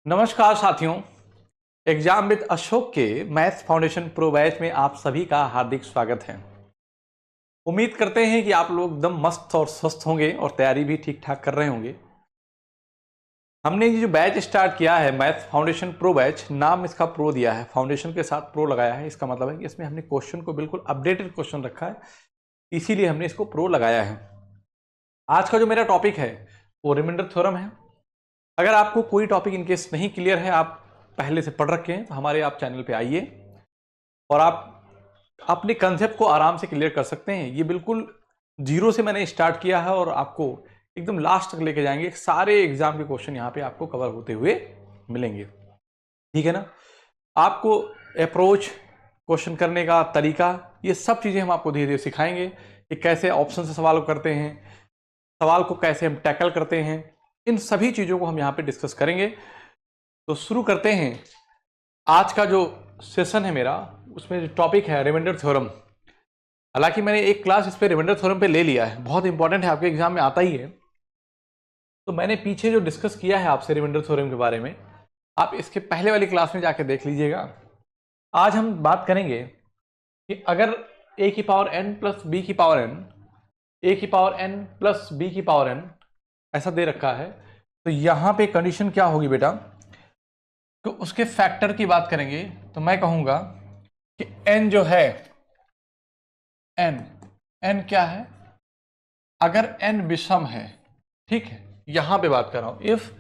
नमस्कार साथियों। Exam with Ashok के मैथ्स फाउंडेशन प्रो बैच में आप सभी का हार्दिक स्वागत है। उम्मीद करते हैं कि आप लोग एकदम मस्त और स्वस्थ होंगे और तैयारी भी ठीक ठाक कर रहे होंगे। हमने ये जो बैच स्टार्ट किया है मैथ्स फाउंडेशन प्रो बैच, नाम इसका प्रो दिया है, फाउंडेशन के साथ प्रो लगाया है। इसका मतलब है कि इसमें हमने क्वेश्चन को बिल्कुल अपडेटेड क्वेश्चन रखा है, इसीलिए हमने इसको प्रो लगाया है। आज का जो मेरा टॉपिक है वो रिमाइंडर थ्योरम है। अगर आपको कोई टॉपिक इनकेस नहीं क्लियर है, आप पहले से पढ़ रखे हैं, तो हमारे आप चैनल पे आइए और आप अपने कंसेप्ट को आराम से क्लियर कर सकते हैं। ये बिल्कुल जीरो से मैंने स्टार्ट किया है और आपको एकदम लास्ट तक लेके जाएंगे। सारे एग्जाम के क्वेश्चन यहाँ पे आपको कवर होते हुए मिलेंगे, ठीक है ना। आपको अप्रोच, क्वेश्चन करने का तरीका, ये सब चीज़ें हम आपको धीरे धीरे सिखाएंगे कि कैसे ऑप्शन से सवाल करते हैं, सवाल को कैसे हम टैकल करते हैं। इन सभी चीज़ों को हम यहाँ पे डिस्कस करेंगे। तो शुरू करते हैं। आज का जो सेशन है मेरा, उसमें जो टॉपिक है रिमाइंडर थ्योरम। हालांकि मैंने एक क्लास इस पे रिमाइंडर थ्योरम पे ले लिया है, बहुत इंपॉर्टेंट है, आपके एग्जाम में आता ही है। तो मैंने पीछे जो डिस्कस किया है आपसे रिमाइंडर थ्योरम के बारे में, आप इसके पहले वाली क्लास में जाके देख लीजिएगा। आज हम बात करेंगे कि अगर a की पावर n प्लस b की पावर n, a की पावर n प्लस b की पावर n ऐसा दे रखा है, तो यहां पे कंडीशन क्या होगी बेटा, तो उसके फैक्टर की बात करेंगे। तो मैं कहूंगा कि n जो है, n क्या है, अगर n विषम है, ठीक है, यहां पे बात कर रहा हूं। इफ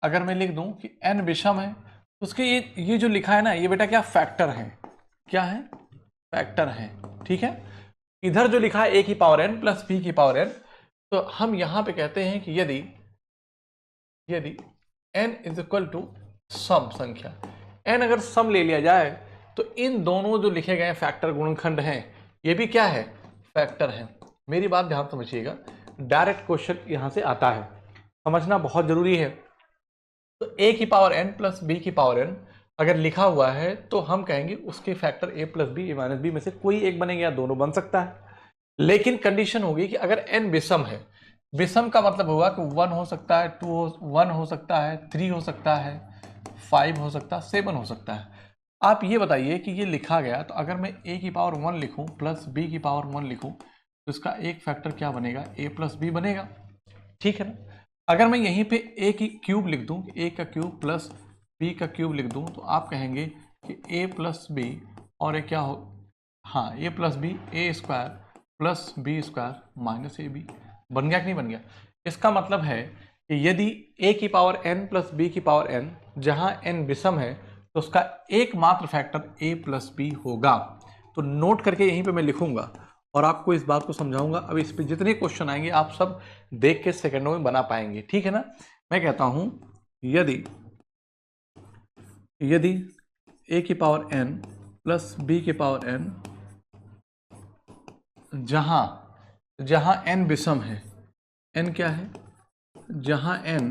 अगर मैं लिख दूं कि n विषम है, तो उसके ये जो लिखा है ना, ये बेटा क्या फैक्टर है, क्या है, फैक्टर है, ठीक है। इधर जो लिखा है a की पावर n प्लस b की पावर n, तो हम यहां पे कहते हैं कि यदि n is equal to some संख्या, n अगर सम ले लिया जाए, तो इन दोनों जो लिखे गए फैक्टर गुणनखंड हैं, ये भी क्या है, फैक्टर है। मेरी बात ध्यान समझिएगा, डायरेक्ट क्वेश्चन यहां से आता है, समझना बहुत जरूरी है। तो a की पावर n प्लस b की पावर n अगर लिखा हुआ है, तो हम कहेंगे उसके फैक्टर a plus b, a minus b में से कोई एक बनेगा या दोनों बन सकता है। लेकिन कंडीशन होगी कि अगर n विषम है, विषम का मतलब होगा कि 1 हो सकता है, 1 हो सकता है, 3 हो सकता है, 5 हो सकता है, 7 हो सकता है। आप ये बताइए कि ये लिखा गया, तो अगर मैं a की पावर 1 लिखूं प्लस b की पावर 1 लिखूं, तो इसका एक फैक्टर क्या बनेगा, a प्लस बी बनेगा, ठीक है ना। अगर मैं यहीं पे a की क्यूब लिख दूं, a का क्यूब प्लस b का क्यूब लिख दूं, तो आप कहेंगे कि a प्लस बी और ये क्या हो, हाँ, a plus b, a square plus B square minus a b, बन गया कि नहीं बन गया। इसका मतलब है कि यदि a की पावर n प्लस b की पावर n, जहां n विषम है, तो उसका एकमात्र फैक्टर a प्लस बी होगा। तो नोट करके यहीं पे मैं लिखूंगा और आपको इस बात को समझाऊंगा। अब इस पे जितने क्वेश्चन आएंगे आप सब देख के सेकंडों में बना पाएंगे, ठीक है ना। मैं कहता हूं यदि a की पावर n प्लस b की पावर n, जहां n विषम है, n क्या है, जहां n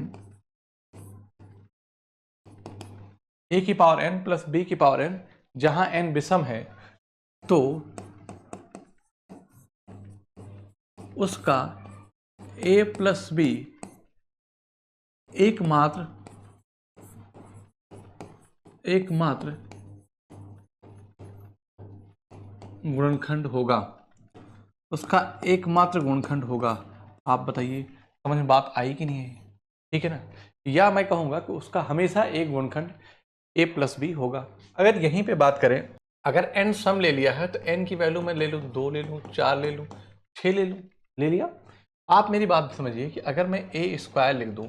a की पावर n प्लस b की पावर n, जहां n विषम है, तो उसका a प्लस बी एकमात्र गुणनखंड होगा, उसका एकमात्र गुणनखंड होगा। आप बताइए समझ में बात आई कि नहीं आई, ठीक है ना। या मैं कहूंगा कि उसका हमेशा एक गुणनखंड a प्लस बी होगा। अगर यहीं पे बात करें, अगर n सम ले लिया है, तो n की वैल्यू मैं ले लूँ 2 ले लूँ, 4 ले लूँ, 6 ले लूँ, ले लिया। आप मेरी बात समझिए कि अगर मैं a स्क्वायर लिख दूँ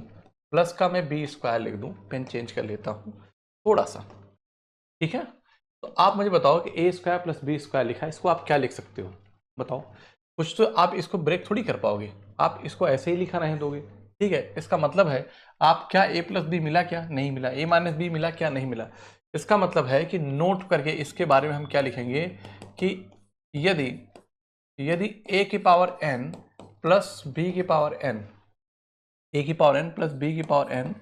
प्लस का मैं b स्क्वायर लिख दूँ, पेन चेंज कर लेता हूँ थोड़ा सा, ठीक है। तो आप मुझे बताओ कि a square plus B square लिखा है, इसको आप क्या लिख सकते हो, बताओ। कुछ तो आप इसको ब्रेक थोड़ी कर पाओगे, आप इसको ऐसे ही लिखा नहीं दोगे, ठीक है। इसका मतलब है आप क्या a प्लस बी मिला, क्या नहीं मिला, a माइनस बी मिला, क्या नहीं मिला। इसका मतलब है कि नोट करके इसके बारे में हम क्या लिखेंगे कि यदि a की पावर n प्लस b की पावर n, a की पावर n प्लस b की पावर n,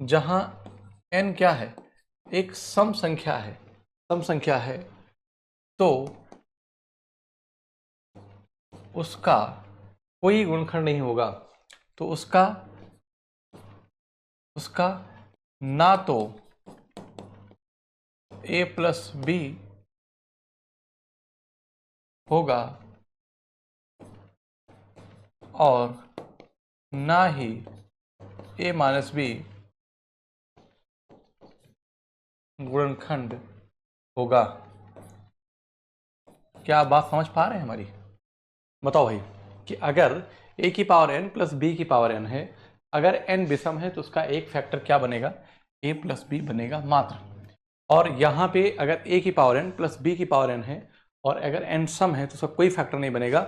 जहां n क्या है, एक सम संख्या है, तो उसका कोई गुणनखंड नहीं होगा, तो उसका उसका ना तो a प्लस बी होगा और ना ही a माइनस बी गुणनखंड होगा। क्या आप बात समझ पा रहे हैं हमारी? बताओ भाई कि अगर a की पावर n प्लस b की पावर n है, अगर n विषम है तो उसका एक फैक्टर क्या बनेगा? a प्लस बी बनेगा मात्र। और यहाँ पे अगर a की पावर n प्लस b की पावर n है और अगर n सम है तो उसका कोई फैक्टर नहीं बनेगा।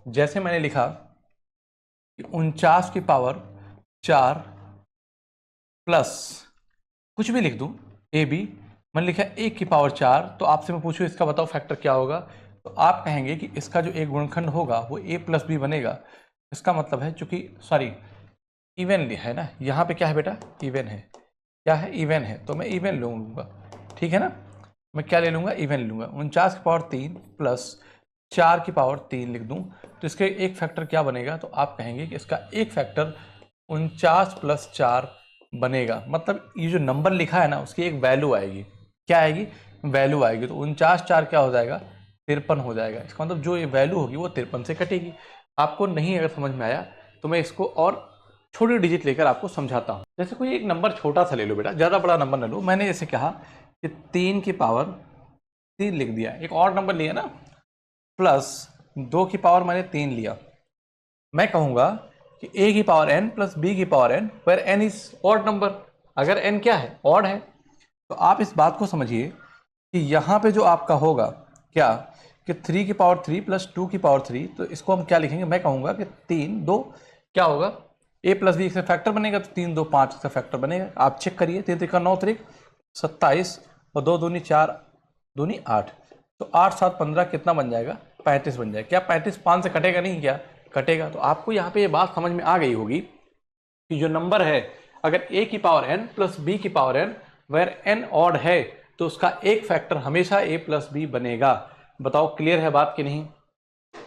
जैसे मैंने लिखा कि 49 की पावर 4 प्लस कुछ भी लिख दूं ए बी, मैंने लिखा 1 की पावर 4, तो आपसे मैं पूछूं इसका बताओ फैक्टर क्या होगा, तो आप कहेंगे कि इसका जो एक गुणनखंड होगा वो a प्लस बी बनेगा। इसका मतलब है चूंकि सॉरी इवन है ना, यहाँ पे क्या है बेटा? इवन है। क्या है? इवन है, तो मैं इवन लूँगा, ठीक है ना। मैं क्या ले लूँगा? इवन लूँगा। 49 की पावर 3 प्लस 4 की पावर 3 लिख दूँ तो इसके एक फैक्टर क्या बनेगा? तो आप कहेंगे कि इसका एक फैक्टर 49 प्लस 4 बनेगा। मतलब ये जो नंबर लिखा है ना उसकी एक वैल्यू आएगी। क्या आएगी? वैल्यू आएगी। तो 49 4 क्या हो जाएगा? 53 हो जाएगा। इसका मतलब जो ये वैल्यू होगी वो 53 से कटेगी। आपको नहीं अगर समझ में आया तो मैं इसको और छोटी डिजिट लेकर आपको समझाता हूँ। जैसे कोई एक नंबर छोटा सा ले लो बेटा, ज़्यादा बड़ा नंबर न लो। मैंने जैसे कहा कि 3 की पावर 3 लिख दिया, एक और नंबर लिया ना, प्लस 2 की पावर मैंने 3 लिया। मैं कहूँगा कि a की पावर n प्लस b की power n where n is odd number. अगर n क्या है? ऑड है। तो आप इस बात को समझिए कि यहाँ पे जो आपका होगा क्या कि 3 की पावर 3 प्लस 2 की पावर 3, तो इसको हम क्या लिखेंगे? मैं कहूँगा कि 3 2 क्या होगा? a प्लस बी से फैक्टर बनेगा तो 3 2 5 से फैक्टर बनेगा। आप चेक करिए, 3 3 का 9 3 27 और 2 दूनी 4 दूनी 8, तो 8 7 15 कितना बन जाएगा? 35 बन जाएगा। क्या 35 5 से कटेगा नहीं? क्या कटेगा? तो आपको यहाँ पे ये बात समझ में आ गई होगी कि जो नंबर है अगर a की पावर n प्लस b की power n where n odd है तो उसका एक फैक्टर हमेशा a प्लस बी बनेगा। बताओ क्लियर है बात कि नहीं?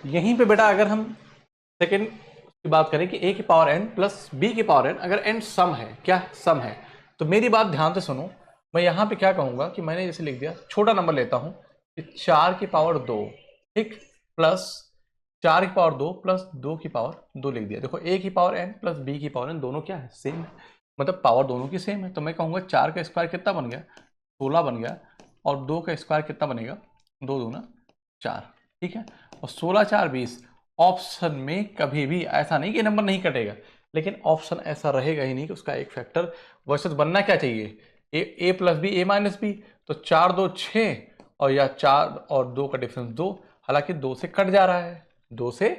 यहीं पे बेटा अगर हम सेकेंड की बात करें कि a की पावर n प्लस b की पावर n, अगर n सम है, क्या सम है, तो मेरी बात ध्यान से सुनो। मैं यहाँ पे क्या कहूँगा कि मैंने जैसे लिख दिया, छोटा नंबर लेता हूँ कि 4 की पावर 2, ठीक, प्लस 4 की पावर 2 प्लस 2 की पावर 2 लिख दिया। देखो a की पावर n प्लस b की पावर n दोनों क्या है? सेम है, मतलब पावर दोनों की सेम है। तो मैं कहूँगा 4 का स्क्वायर कितना बन गया? 16 बन गया। और 2 का स्क्वायर कितना बनेगा? 2 दूना 4, ठीक है। और 16 4 20। ऑप्शन में कभी भी ऐसा नहीं कि नंबर नहीं कटेगा, लेकिन ऑप्शन ऐसा रहेगा ही नहीं कि उसका एक फैक्टर। वैसे तो बनना क्या चाहिए? ए प्लस बी ए माइनस बी। तो 4 2 6 और या 4 और 2 का डिफरेंस 2, हालांकि 2 से कट जा रहा है, 2 से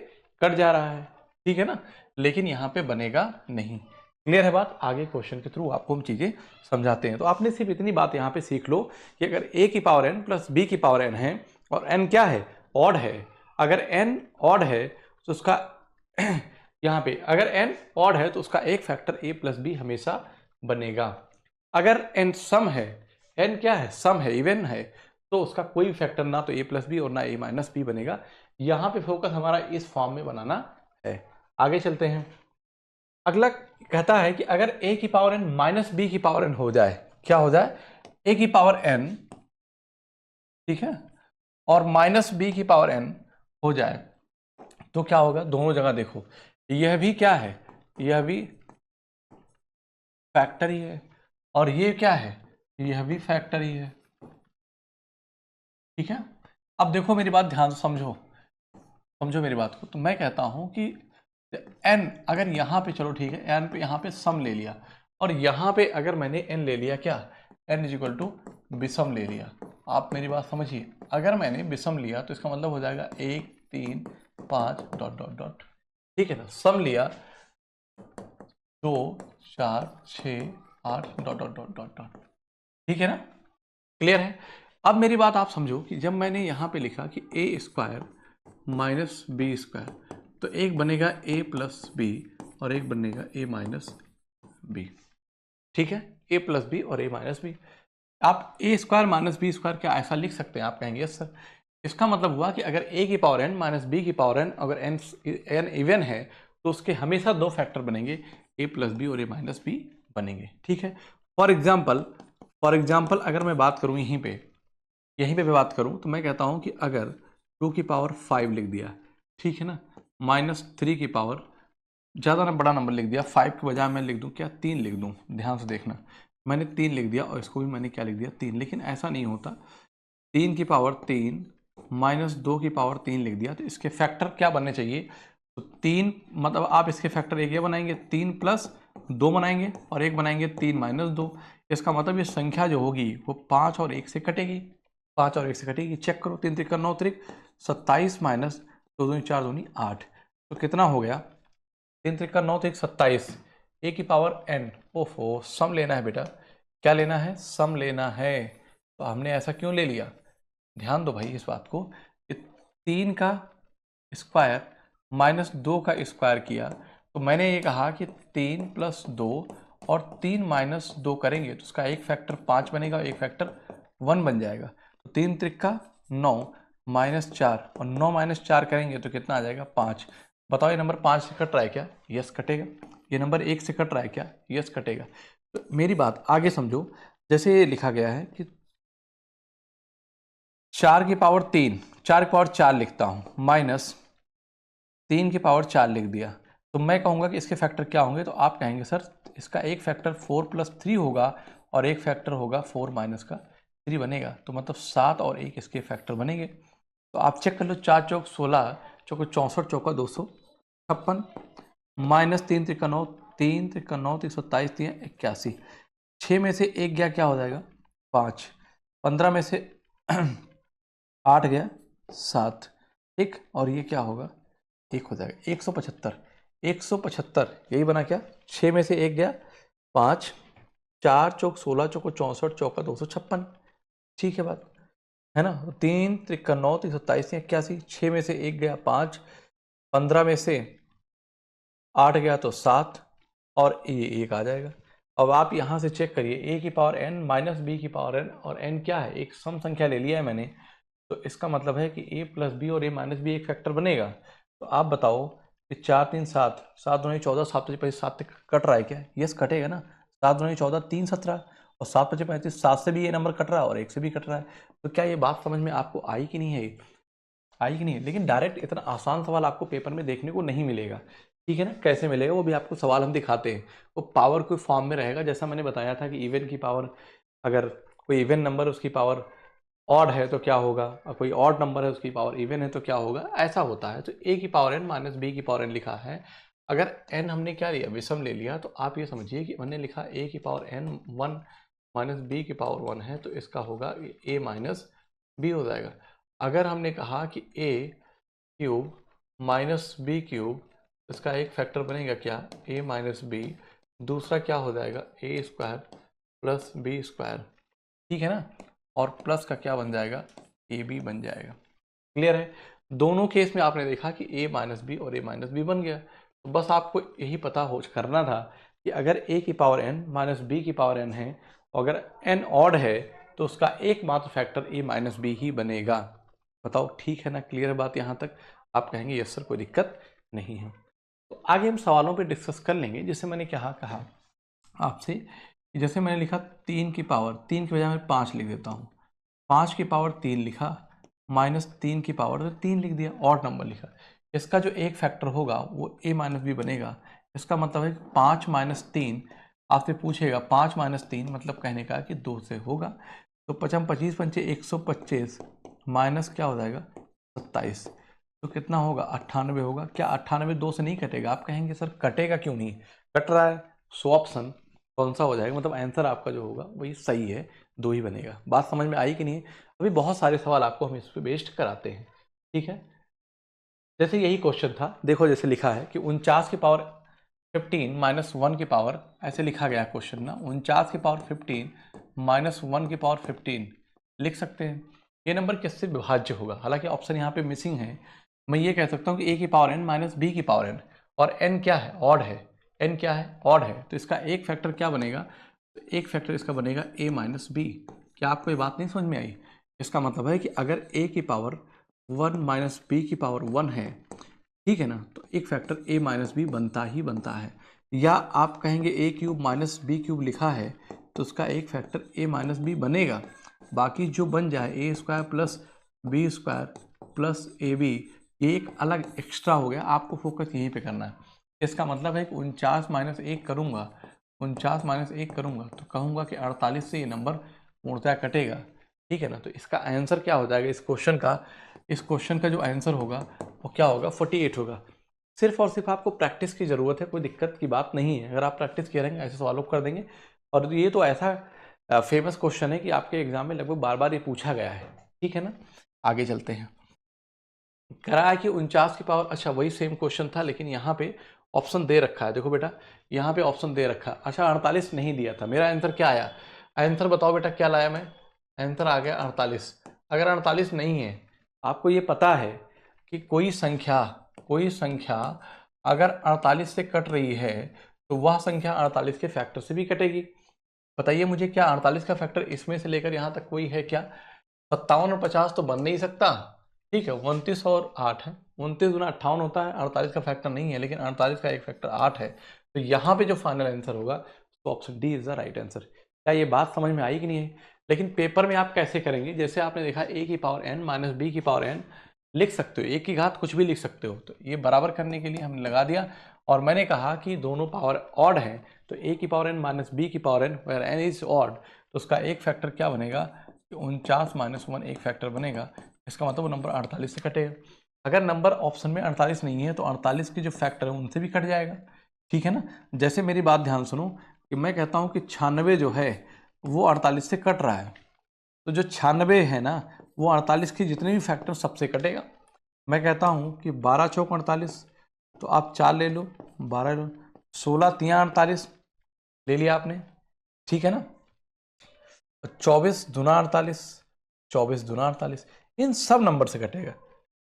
कट जा रहा है, ठीक है ना, लेकिन यहाँ पे बनेगा नहीं। क्लियर है बात? आगे क्वेश्चन के थ्रू आपको हम चीज़ें समझाते हैं। तो आपने सिर्फ इतनी बात यहाँ पे सीख लो कि अगर a की पावर n प्लस b की पावर n है और n क्या है? ऑड है। अगर n ऑड है तो उसका यहाँ पे अगर n ऑड है तो उसका एक फैक्टर a प्लस बी हमेशा बनेगा। अगर n सम है, n क्या है? सम है, इवन है, तो उसका कोई फैक्टर ना तो a प्लस बी और ना a माइनस बी बनेगा। यहाँ पे फोकस हमारा इस फॉर्म में बनाना है। आगे चलते हैं। अगला कहता है कि अगर a की पावर n माइनस बी की पावर n हो जाए, क्या हो जाए? a की पावर n, ठीक है, और माइनस बी की पावर n हो जाए तो क्या होगा? दोनों जगह देखो, यह भी क्या है? यह भी फैक्टर ही है और ये क्या है? यह भी फैक्टर ही है, ठीक है। अब देखो मेरी बात ध्यान से समझो, समझो मेरी बात को। तो मैं कहता हूं कि n अगर यहाँ पे, चलो ठीक है, n पे यहाँ पे सम ले लिया और यहाँ पे अगर मैंने n ले लिया, क्या? n इज इक्वल टू विषम ले लिया। आप मेरी बात समझिए, अगर मैंने विषम लिया तो इसका मतलब हो जाएगा 1 3 5 डॉट डॉट डॉट, ठीक है ना। सम लिया 2 4 6 8 dot dot dot dot dot, ठीक है ना। क्लियर है? अब मेरी बात आप समझो कि जब मैंने यहाँ पे लिखा कि a square minus b square, तो एक बनेगा a प्लस बी और एक बनेगा a माइनस बी, ठीक है। a प्लस बी और a माइनस बी। आप a square minus b square क्या ऐसा लिख सकते हैं? आप कहेंगे यस सर। इसका मतलब हुआ कि अगर a की पावर n माइनस बी की पावर n, अगर n इवन है तो उसके हमेशा दो फैक्टर बनेंगे, a प्लस बी और a माइनस बी बनेंगे। ठीक है, फॉर एग्जाम्पल अगर मैं बात करूँ यहीं पे बात करूँ तो मैं कहता हूँ कि अगर 2 की पावर 5 लिख दिया, ठीक है ना, -3 की पावर, ज़्यादा ना बड़ा नंबर लिख दिया, 5 के बजाय मैं लिख दूँ क्या, 3 लिख दूँ। ध्यान से देखना, मैंने 3 लिख दिया और इसको भी मैंने क्या लिख दिया, 3। लेकिन ऐसा नहीं होता, 3 की पावर 3 -2 की पावर 3 लिख दिया तो इसके फैक्टर क्या बनने चाहिए, तो 3, मतलब आप इसके फैक्टर एक ये बनाएंगे, 3 + 2 बनाएंगे और एक बनाएंगे 3 - 2। इसका मतलब ये संख्या जो होगी वो 5 और 1 से कटेगी, 5 और 1 से कटेगी। चेक करो, 3 त्रिक 9 त्रिक 27 -2 दूनी 4 दूनी 8, तो कितना हो गया, 3 त्रिक 9 त्रिक 27, ए की पावर n। ओफो, सम लेना है बेटा, क्या लेना है, सम लेना है। तो हमने ऐसा क्यों ले लिया, ध्यान दो भाई इस बात को, 3 का स्क्वायर -2 का स्क्वायर किया तो मैंने ये कहा कि 3 + 2 और 3 - 2 करेंगे तो उसका एक फैक्टर 5 बनेगा, एक फैक्टर 1 बन जाएगा। तो 3 त्रिक 9 -4 और 9 - 4 करेंगे तो कितना आ जाएगा, 5। बताओ ये नंबर 5 से कट रहा है क्या, यस कटेगा। ये नंबर 1 से कट रहा है क्या, यस कटेगा। तो मेरी बात आगे समझो, जैसे ये लिखा गया है कि 4 की पावर 3, 4 की पावर 4 लिखता हूं, -3 की पावर 4 लिख दिया, तो मैं कहूंगा कि इसके फैक्टर क्या होंगे, तो आप कहेंगे सर इसका एक फैक्टर 4 + 3 होगा और एक फैक्टर होगा 4 - 3 बनेगा, तो मतलब 7 और 1 इसके फैक्टर बनेंगे। तो आप चेक कर लो, 4 चौक 16, चौको 64, चौका 256, -3 त्रिक 9, 3 त्रिक 9 त्रिक 27, 3 81, 6 में से 1 गया क्या हो जाएगा, 5, 15 में से 8 गया 7, ठीक, और ये क्या होगा, 1 हो जाएगा, 175, 175 यही बना क्या, 6 में से 1 गया 5, 4 चौक 16, चौको 64, चौका 256, ठीक है बात है ना। 3 त्रिक 9 त्रिक 27, 81, 6 में से 1 गया 5, 15 में से 8 गया तो 7 और ये 1 आ जाएगा। अब आप यहाँ से चेक करिए, a की पावर n -b की पावर n, और n क्या है, एक सम संख्या ले लिया है मैंने, तो इसका मतलब है कि a + b और a - b एक फैक्टर बनेगा। तो आप बताओ कि 4 3 7, 7 दूनी 14, 7 5 35, 7 कट रहा है क्या, यस कटेगा ना, 7 दूनी 14, 3 17 और 7 5 35, 7 से भी ये नंबर कट रहा है और 1 से भी कट रहा है। तो क्या ये बात समझ में आपको आई कि नहीं है, आई कि नहीं है। लेकिन डायरेक्ट इतना आसान सवाल आपको पेपर में देखने को नहीं मिलेगा, ठीक है ना। कैसे मिलेगा, वो भी आपको सवाल हम दिखाते हैं, वो पावर के फॉर्म में रहेगा। जैसा मैंने बताया था कि इवन की पावर, अगर कोई इवन नंबर उसकी पावर ऑड है तो क्या होगा, और कोई ऑड नंबर है उसकी पावर इवन है तो क्या होगा, ऐसा होता है। तो a की पावर n - b की पावर n लिखा है, अगर n हमने क्या लिया, विषम ले लिया, तो आप ये समझिए कि मैंने लिखा a की पावर n 1 - b की पावर 1 है, तो इसका होगा a - b हो जाएगा। अगर हमने कहा कि a³ - b³, इसका एक फैक्टर बनेगा क्या, a - b, दूसरा क्या हो जाएगा a² + b², ठीक है ना, और प्लस का क्या बन जाएगा, ab बन जाएगा। क्लियर है, दोनों केस में आपने देखा कि a - b और a - b बन गया। तो बस आपको यही पता हो करना था कि अगर a की पावर n -b की पावर n है, और अगर n ऑड है तो उसका एकमात्र फैक्टर a - b ही बनेगा। बताओ ठीक है ना, क्लियर है बात यहाँ तक, आप कहेंगे यस सर कोई दिक्कत नहीं है। तो आगे हम सवालों पे डिस्कस कर लेंगे। जैसे मैंने कहा आपसे, जैसे मैंने लिखा 3 की पावर, 3 की बजाय मैं 5 लिख देता हूँ, 5 की पावर 3 लिखा, -3 की पावर तो 3 लिख दिया, ऑड नंबर लिखा। इसका जो एक फैक्टर होगा वो a - b बनेगा। इसका मतलब है कि 5 - 3, आपसे पूछेगा 5 - 3 मतलब कहने का कि 2 से होगा। तो 5 25 पंचे 125 माइनस क्या हो जाएगा 27, तो कितना होगा 98 होगा। क्या 98 2 से नहीं कटेगा, आप कहेंगे सर कटेगा क्यों नहीं, कट रहा है। सो ऑप्शन कौन सा हो जाएगा, मतलब आंसर आपका जो होगा वही सही है, 2 ही बनेगा। बात समझ में आई कि नहीं। अभी बहुत सारे सवाल आपको हम इस पर बेस्ड कराते हैं, ठीक है। जैसे यही क्वेश्चन था, देखो जैसे लिखा है कि 49 की पावर 15 - 1 की पावर, ऐसे लिखा गया क्वेश्चन ना, 49 की पावर 15 - 1 की पावर 15 लिख सकते हैं। ये नंबर किससे विभाज्य होगा, हालांकि ऑप्शन यहाँ पे मिसिंग है। मैं ये कह सकता हूँ कि a की पावर n - b की पावर n, और n क्या है, ऑड है, n क्या है, ऑड है, तो इसका एक फैक्टर क्या बनेगा, तो एक फैक्टर इसका बनेगा a - b। क्या आपको ये बात नहीं समझ में आई। इसका मतलब है कि अगर a की पावर 1 - b की पावर 1 है, ठीक है ना, तो एक फैक्टर a - b बनता ही बनता है। या आप कहेंगे ए क्यूब माइनस बी क्यूब लिखा है तो उसका एक फैक्टर ए माइनस बी बनेगा, बाकी जो बन जाए A square plus B square plus A B, ये एक अलग एक्स्ट्रा हो गया, आपको फोकस यहीं पे करना है। इसका मतलब है कि 49 माइनस 1 करूँगा, 49 माइनस 1 करूँगा तो कहूँगा कि 48 से ये नंबर पूर्णतः कटेगा, ठीक है ना। तो इसका आंसर क्या हो जाएगा इस क्वेश्चन का जो आंसर होगा वो क्या होगा, 48 होगा। सिर्फ और सिर्फ आपको प्रैक्टिस की ज़रूरत है, कोई दिक्कत की बात नहीं है। अगर आप प्रैक्टिस करेंगे ऐसे सवालों को कर देंगे। और ये तो ऐसा फेमस क्वेश्चन है कि आपके एग्जाम में लगभग बार बार ये पूछा गया है, ठीक है ना। आगे चलते हैं। करा है कि 49 की पावर, अच्छा वही सेम क्वेश्चन था लेकिन यहाँ पे ऑप्शन दे रखा है, देखो बेटा यहाँ पे ऑप्शन दे रखा है। अच्छा 48 नहीं दिया था, मेरा आंसर क्या आया, आंसर बताओ बेटा क्या लाया मैं, आंसर आ गया 48। अगर 48 नहीं है, आपको ये पता है कि कोई संख्या अगर 48 से कट रही है तो वह संख्या 48 के फैक्टर से भी कटेगी। बताइए मुझे, क्या 48 का फैक्टर इसमें से लेकर यहाँ तक कोई है क्या? 57 और 50 तो बन नहीं सकता, ठीक है। 29 और 8 है, 29 गुना 58 होता है, 48 का फैक्टर नहीं है, लेकिन 48 का एक फैक्टर 8 है। तो यहाँ पे जो फाइनल आंसर होगा तो option D is the right answer. क्या ये बात समझ में आई कि नहीं है? लेकिन पेपर में आप कैसे करेंगे, जैसे आपने देखा ए की पावर एन माइनस बी की पावर एन लिख सकते हो, एक की घात कुछ भी लिख सकते हो। तो ये बराबर करने के लिए हमने लगा दिया, और मैंने कहा कि दोनों पावर ऑड हैं, तो ए की पावर एन माइनस बी की power n where n is odd, तो उसका एक फैक्टर क्या बनेगा, 49 माइनस 1 एक फैक्टर बनेगा। इसका मतलब वो नंबर 48 से कटेगा। अगर नंबर ऑप्शन में 48 नहीं है तो 48 के जो फैक्टर है उनसे भी कट जाएगा, ठीक है ना। जैसे मेरी बात ध्यान सुनो कि मैं कहता हूँ कि 96 जो है वो 48 से कट रहा है, तो जो 96 है ना वो 48 के जितने भी फैक्टर सबसे कटेगा। मैं कहता हूँ कि 12 चौक 48, तो आप 4 ले लो, 12 लो, 16 तियाँ 48 ले लिया आपने, ठीक है ना। 24 दूना 48, 24 दूना 48, इन सब नंबर से कटेगा,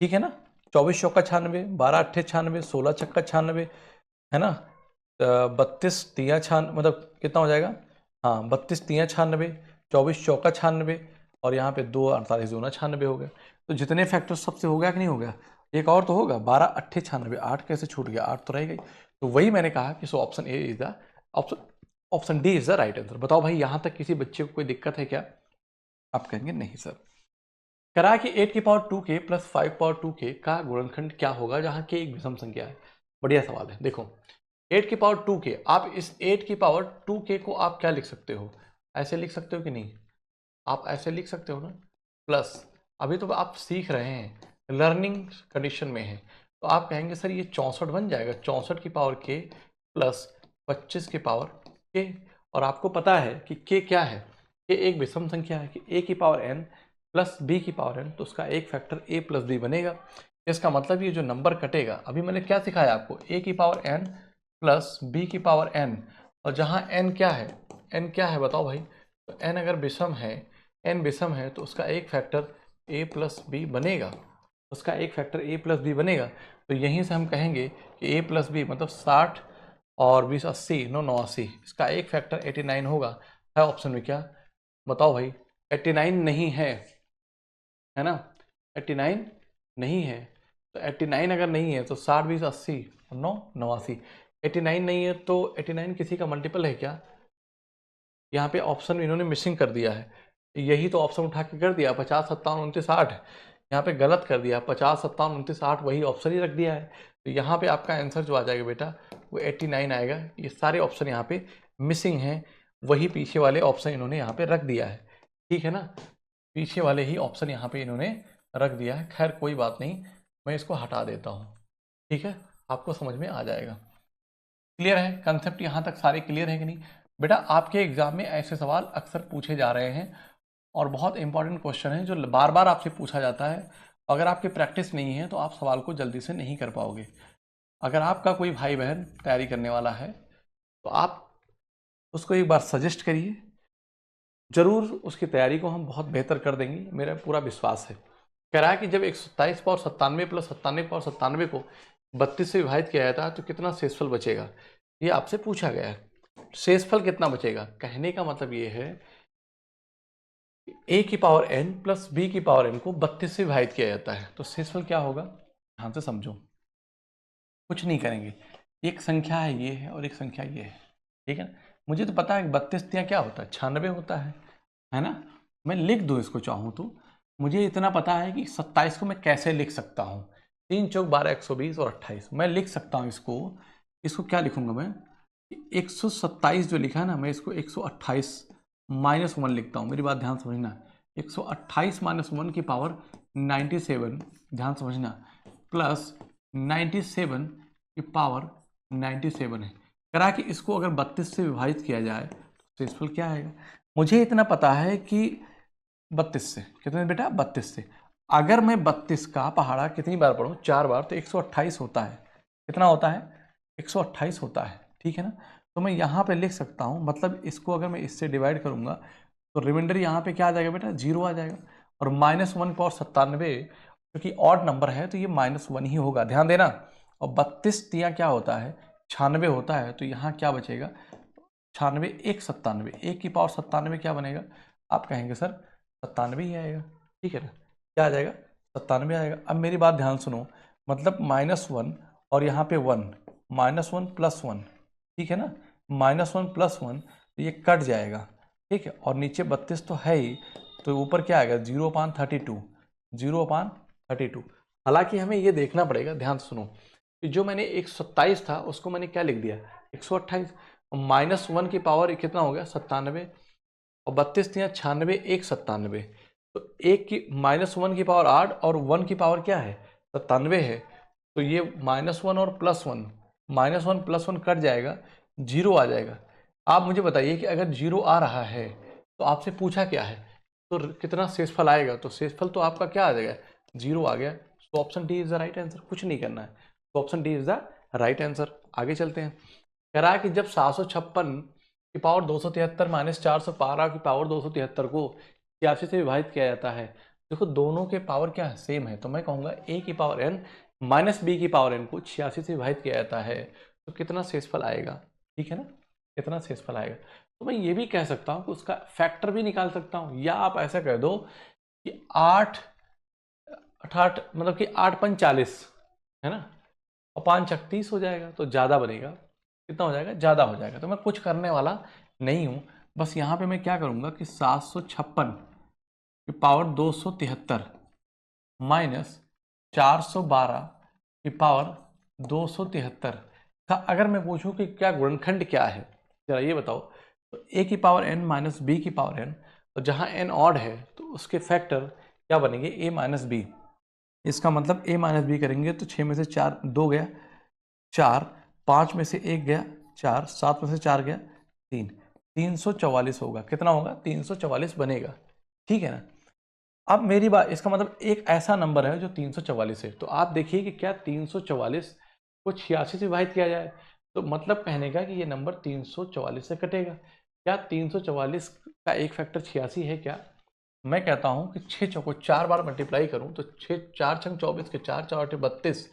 ठीक है ना। 24 चौका 96, 12 अट्ठे 96, 16 छक्का 96, है ना। 32 तिया 96, मतलब कितना हो जाएगा, हाँ 32 तिया 96, 24 चौका 96, और यहाँ पे 2 48 दूना 96 हो गया। तो जितने फैक्टर सबसे हो गया कि नहीं हो गया, एक और तो होगा, 12 अट्ठे 96, 8 कैसे छूट गया, 8 तो रह गई। तो वही मैंने कहा कि सो option A is the option D is the right answer. बताओ भाई यहाँ तक किसी बच्चे को कोई दिक्कत है क्या? आप कहेंगे नहीं सर। करा कि 8 की power 2k plus 5 power 2k का गुणनखंड क्या होगा जहां k एक विषम संख्या है। बढ़िया सवाल है। देखो 8 की पावर 2k, आप इस 8 की पावर 2k को आप क्या लिख सकते हो, ऐसे लिख सकते हो कि नहीं, आप ऐसे लिख सकते हो ना, प्लस अभी तो आप सीख रहे हैं, लर्निंग कंडीशन में है, तो आप कहेंगे सर ये 64 बन जाएगा, 64 की पावर k प्लस 25 की पावर k। और आपको पता है कि k क्या है, k एक विषम संख्या है, कि a की पावर n प्लस b की पावर n, तो उसका एक फैक्टर a प्लस b बनेगा। इसका मतलब ये जो नंबर कटेगा, अभी मैंने क्या सिखाया आपको, a की पावर n प्लस b की पावर n, और जहाँ n क्या है, n क्या है बताओ भाई, तो n अगर विषम है, n विषम है तो उसका एक फैक्टर a प्लस बी बनेगा, उसका एक फैक्टर a प्लस बी बनेगा। तो यहीं से हम कहेंगे कि a प्लस बी मतलब 60 और 20 80, 9 9 80, इसका एक फैक्टर 89 होगा। है ऑप्शन में क्या, बताओ भाई, 89 नहीं है ना, 89 नहीं है। तो 89 अगर नहीं है तो 60 20 80 और 9 89, 89 नहीं है तो 89 किसी का मल्टीपल है क्या? यहाँ पे ऑप्शन इन्होंने मिसिंग कर दिया है, यही तो ऑप्शन उठा के कर दिया, 50 57 29 60, यहाँ पे गलत कर दिया, 50 57 29 60 वही ऑप्शन ही रख दिया है। तो यहाँ पे आपका आंसर जो आ जाएगा बेटा वो 89 आएगा। ये सारे ऑप्शन यहाँ पे मिसिंग हैं, वही पीछे वाले ऑप्शन इन्होंने यहाँ पे रख दिया है, ठीक है ना, पीछे वाले ही ऑप्शन यहाँ पे इन्होंने रख दिया है। खैर कोई बात नहीं, मैं इसको हटा देता हूँ, ठीक है, आपको समझ में आ जाएगा। क्लियर है कंसेप्ट, यहाँ तक सारे क्लियर है कि नहीं? बेटा आपके एग्जाम में ऐसे सवाल अक्सर पूछे जा रहे हैं और बहुत इंपॉर्टेंट क्वेश्चन है जो बार बार आपसे पूछा जाता है। अगर आपकी प्रैक्टिस नहीं है तो आप सवाल को जल्दी से नहीं कर पाओगे। अगर आपका कोई भाई बहन तैयारी करने वाला है तो आप उसको एक बार सजेस्ट करिए, जरूर उसकी तैयारी को हम बहुत बेहतर कर देंगे, मेरा पूरा विश्वास है। कह रहा है कि जब 127 पावर 97 प्लस 97 पावर 97 को 32 से विभाजित किया जाता है तो कितना शेषफल बचेगा, ये आपसे पूछा गया है। शेषफल कितना बचेगा, कहने का मतलब ये है a की पावर n प्लस b की पावर n को 32 से विभाजित किया जाता है, तो शेषफल क्या होगा, ध्यान से समझो, कुछ नहीं करेंगे, एक संख्या है ये है और एक संख्या ये है, ठीक है ना। मुझे तो पता है कि 32 तियाँ क्या होता है, 96 होता है ना। मैं लिख दूँ इसको चाहूँ तो, मुझे इतना पता है कि 27 को मैं कैसे लिख सकता हूँ। 3 चौक 12 120 और 28 मैं लिख सकता हूँ इसको क्या लिखूंगा मैं, 127 जो लिखा है ना, मैं इसको 128 -1 लिखता हूँ। मेरी बात ध्यान समझना, 128 -1 की पावर 97, ध्यान समझना, प्लस 97 की पावर 97 है। करा कि इसको अगर 32 से विभाजित किया जाए तो शेषफल क्या आएगा। मुझे इतना पता है कि 32 से कितने बेटा, 32 से अगर मैं 32 का पहाड़ा कितनी बार पढ़ूँ, 4 बार, तो 128 होता है। कितना होता है, 128 होता है, ठीक है ना। तो मैं यहाँ पे लिख सकता हूँ, मतलब इसको अगर मैं इससे डिवाइड करूँगा तो रिमाइंडर यहाँ पे क्या आ जाएगा बेटा, 0 आ जाएगा। और -1 पावर 97 क्योंकि ऑड नंबर है तो ये -1 ही होगा, ध्यान देना। और 32 तियाँ क्या होता है, 96 होता है, तो यहाँ क्या बचेगा, 96 1 97, 1 की पावर 97 क्या बनेगा, आप कहेंगे सर 97 ही आएगा, ठीक है ना। क्या आ जाएगा, 97 आएगा। अब मेरी बात ध्यान सुनो, मतलब -1 और यहाँ पे 1, -1 + 1, ठीक है ना, -1 + 1 तो ये कट जाएगा, ठीक है। और नीचे 32 तो है ही, तो ऊपर क्या आएगा, 0/32, 0/32। हालांकि हमें ये देखना पड़ेगा, ध्यान से सुनो, कि जो मैंने 127 था उसको मैंने क्या लिख दिया, 128। -1 की पावर कितना हो गया, 97, और 32 या 96 1 97, तो एक की -1 की पावर 8 और 1 की पावर क्या है, 97 है। तो ये -1 और +1, -1 + 1 कट जाएगा, 0 आ जाएगा। आप मुझे बताइए कि अगर 0 आ रहा है तो आपसे पूछा क्या है, तो कितना शेषफल आएगा, तो शेषफल तो आपका क्या आ जाएगा, 0 आ गया। तो option D is the right answer, कुछ नहीं करना है, तो option D is the right answer. आगे चलते हैं। कह रहा है कि जब 756 की पावर 273 - 412 की पावर 273 को 86 से विभाजित किया जाता है। देखो दोनों के पावर क्या है, सेम है, तो मैं कहूँगा a की पावर n - b की पावर n को 86 से विभाजित किया जाता है, तो कितना शेषफल आएगा, ठीक है ना, कितना शेषफल आएगा। तो मैं ये भी कह सकता हूँ कि उसका फैक्टर भी निकाल सकता हूँ, या आप ऐसा कह दो कि 8 8 मतलब कि 8 × 40 है ना, और 5 × 30 हो जाएगा, तो ज़्यादा बनेगा, कितना हो जाएगा, ज़्यादा हो जाएगा। तो मैं कुछ करने वाला नहीं हूँ, बस यहाँ पे मैं क्या करूँगा कि 756 की पावर 273 माइनस 412 की पावर 273 का अगर मैं पूछूं कि क्या गुणनखंड क्या है, जरा ये बताओ। तो a की पावर n - b की पावर n, तो जहाँ n ऑड है तो उसके फैक्टर क्या बनेंगे, a - b। इसका मतलब a - b करेंगे तो 6 में से 4 2 गया, 4, 5 में से 1 गया, 4, 7 में से 4 गया, 3, 344 होगा। कितना होगा, 344 बनेगा, ठीक है ना। अब मेरी बात, इसका मतलब एक ऐसा नंबर है जो 344 है, तो आप देखिए कि क्या 344 को 86 से विभाजित किया जाए, तो मतलब कहने का कि ये नंबर 344 से कटेगा। क्या 344 का एक फैक्टर 86 है क्या। मैं कहता हूँ कि 6 चौको 4 बार मल्टीप्लाई करूँ तो 6 4 छंग 24 के 4 4 8 32,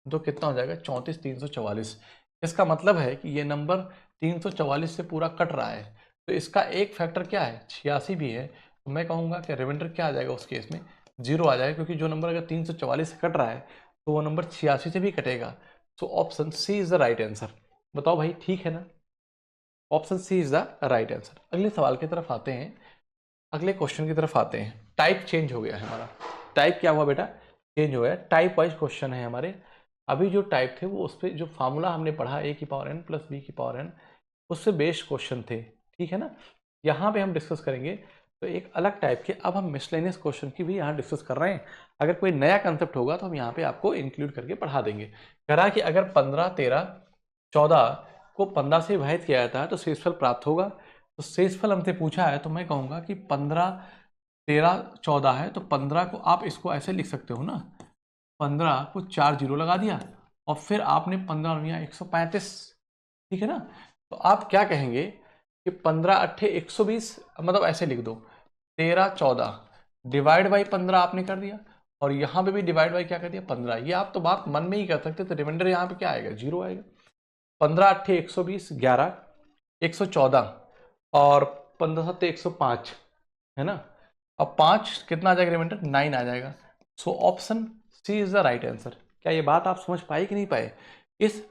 तो कितना हो जाएगा, 34 344। इसका मतलब है कि ये नंबर 344 से पूरा कट रहा है, तो इसका एक फैक्टर क्या है, 86 भी है। तो मैं कहूँगा कि रिमाइंडर क्या आ जाएगा उस केस में, 0 आ जाएगा, क्योंकि जो नंबर अगर 344 से कट रहा है तो वो नंबर 86 से भी कटेगा। So option C is the right answer. बताओ भाई, ठीक है ना, option C is the right answer. अगले सवाल की तरफ आते हैं, अगले क्वेश्चन की तरफ आते हैं। टाइप चेंज हो गया है हमारा, टाइप क्या हुआ बेटा, चेंज हो गया। टाइप वाइज क्वेश्चन है हमारे। अभी जो टाइप थे वो उस पर जो फार्मूला हमने पढ़ा a की पावर n + b की पावर n, उससे बेस्ड क्वेश्चन थे, ठीक है ना। यहाँ पे हम डिस्कस करेंगे तो एक अलग टाइप के, अब हम मिसलेनियस क्वेश्चन की भी यहाँ डिस्कस कर रहे हैं। अगर कोई नया कंसेप्ट होगा तो हम यहाँ पे आपको इंक्लूड करके पढ़ा देंगे। कह रहा है कि अगर 15 13 14 को 15 से विभाजित किया जाता है तो शेषफल प्राप्त होगा। तो शेषफल हमसे पूछा है, तो मैं कहूँगा कि 15 13 14 है, तो 15 को आप इसको ऐसे लिख सकते हो ना, 15 को 4 0 लगा दिया और फिर आपने 15 × 135, ठीक है ना। तो आप क्या कहेंगे कि 15 8 120, मतलब ऐसे लिख दो, 13 14 डिवाइड बाई 15 आपने कर दिया, और यहाँ पे भी डिवाइड बाई क्या कर दिया, 15। ये आप तो बात मन में ही कर सकते, तो रिमाइंडर यहाँ पे क्या आएगा, 0 आएगा। 15 8 120, 11 114 और 15 7 105 है ना। अब 5 कितना आ जाएगा, रिमाइंडर 9 आ जाएगा। So option C is the right answer. क्या ये बात आप समझ पाए कि नहीं पाए। इस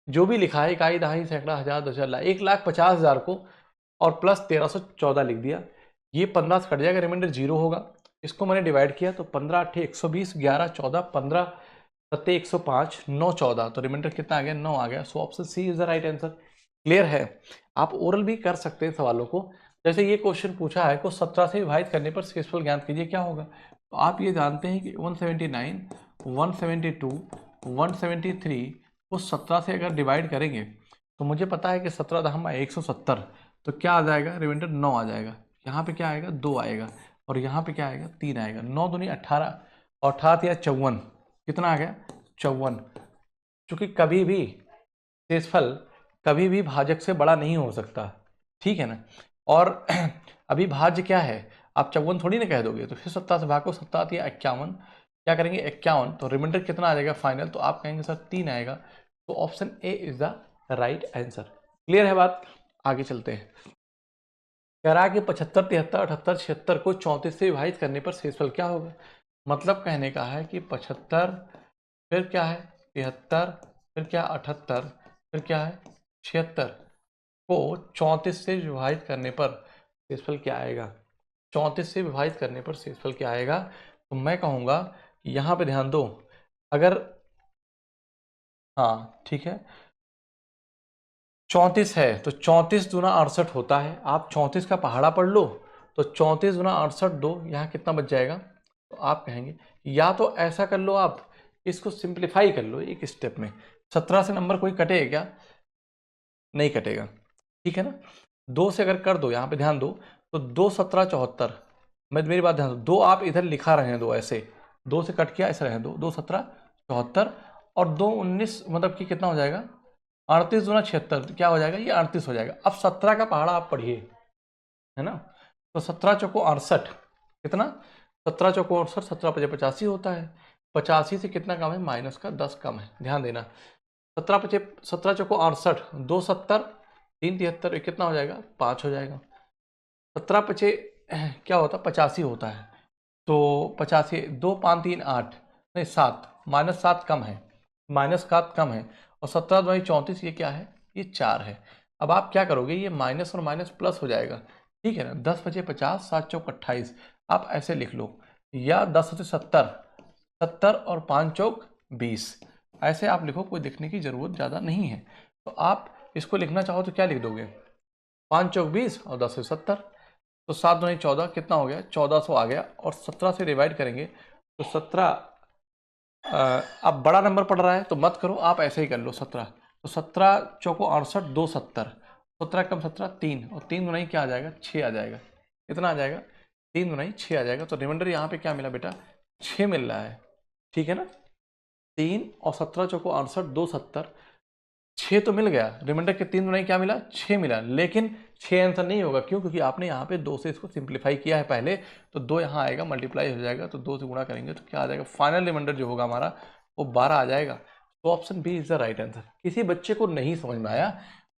जो भी लिखा है इकाई, दहाई, सैकड़ा, हजार, दस हजार, 1,50,000 को और प्लस 1314 लिख दिया। ये 15 से कट जाएगा, रिमाइंडर 0 होगा। इसको मैंने डिवाइड किया तो 15 8 120, 11 14, 15 7 105, 9 14, तो रिमाइंडर कितना आ गया? 9 आ गया। So option C is the right answer. Clear है? आप ओरल भी कर सकते हैं सवालों को। जैसे ये क्वेश्चन पूछा है को 17 से विभाजित करने पर शेषफल ज्ञात कीजिए, क्या होगा? तो आप ये जानते हैं कि 179, 172, 173 को 17 से अगर डिवाइड करेंगे तो मुझे पता है कि 17 दहम 170, तो क्या आ जाएगा? रिमाइंडर 9 आ जाएगा। यहाँ पे क्या आएगा? 2 आएगा, और यहाँ पे क्या आएगा? 3 आएगा। 9 दूनी 18, और 18 या 54, कितना आ गया? 54। क्योंकि कभी भी शेषफल कभी भी भाजक से बड़ा नहीं हो सकता, ठीक है ना? और अविभाज्य क्या है? आप 54 थोड़ी ना कह दोगे, तो फिर 17 से भाग को, 17 या 51, क्या करेंगे? 51, तो रिमाइंडर कितना आ जाएगा फाइनल? तो आप कहेंगे सर 3 आएगा। तो option A is the right answer. Clear है बात? आगे चलते हैं। कह रहा है कि 75, 73, 78, 76 को 34 से विभाजित करने पर शेषफल क्या होगा? मतलब कहने का है कि 75, फिर क्या है? 73, फिर क्या? 78, फिर क्या है? 76 को 34 से विभाजित करने पर शेषफल क्या आएगा? 34 से विभाजित करने पर शेषफल क्या आएगा? तो मैं कहूँगा यहाँ पे ध्यान दो। अगर, हाँ ठीक है, 34 है तो 34 दूना 68 होता है। आप 34 का पहाड़ा पढ़ लो, तो 34 दूना 68 दो, यहाँ कितना बच जाएगा? तो आप कहेंगे या तो ऐसा कर लो, आप इसको सिंप्लीफाई कर लो एक स्टेप में। 17 से नंबर कोई कटेगा क्या? नहीं कटेगा, ठीक है ना? 2 से अगर कर दो, यहाँ पे ध्यान दो, तो 2 17 74, मेरी बात ध्यान दो, 2 आप इधर लिखा रहे हैं, 2 ऐसे, 2 से कट किया ऐसे रहे, 2 2 17 74, और 2 19, मतलब कि कितना हो जाएगा? 38 दूना 76, क्या हो जाएगा? ये 38 हो जाएगा। अब 17 का पहाड़ा आप पढ़िए, है ना? तो 17 चौको 68, कितना? 17 चौको 68, 17 पचे 85 होता है। 85 से कितना कम है? माइनस का 10 कम है, ध्यान देना। 17 चौको 68, 2 70, 3 73, कितना हो जाएगा? 5 हो जाएगा। 17 पचे क्या होता है? 85 होता है। तो 85, 2 5 3 8, नहीं 7, माइनस 7 कम है, माइनस 7 कम है। और 17 दूनी 34, ये क्या है? ये 4 है। अब आप क्या करोगे? ये माइनस और माइनस प्लस हो जाएगा, ठीक है ना? 10 पचे 50, 7 चौक 28, आप ऐसे लिख लो, या 10 से 70, 70 और 5 चौक 20, ऐसे आप लिखो, कोई लिखने की जरूरत ज़्यादा नहीं है। तो आप इसको लिखना चाहो तो क्या लिख दोगे? 5 चौक 20 और 10 से 70, तो 7 दूनी 14, कितना हो गया? 1400 आ गया। और 17 से डिवाइड करेंगे तो 17, अब बड़ा नंबर पड़ रहा है तो मत करो, आप ऐसे ही कर लो 17। तो 17 चौको 68, 2 70, 17 कम 17 3, और 3 दुनाई क्या आ जाएगा? 6 आ जाएगा। कितना आ जाएगा? 3 दुनाई 6 आ जाएगा। तो रिमाइंडर यहाँ पे क्या मिला बेटा? 6 मिल रहा है, ठीक है ना? 3 और 17 चौको 68, 2 70, 6 तो मिल गया। रिमाइंडर के 3 दुनाई क्या मिला? 6 मिला। लेकिन 6 आंसर नहीं होगा, क्यों? क्योंकि आपने यहाँ पे 2 से इसको सिंप्लीफाई किया है पहले, तो 2 यहाँ आएगा, मल्टीप्लाई हो जाएगा, तो 2 से गुणा करेंगे तो क्या आ जाएगा? फाइनल रिमाइंडर जो होगा हमारा वो 12 आ जाएगा। तो option B is the right answer. किसी बच्चे को नहीं समझ में आया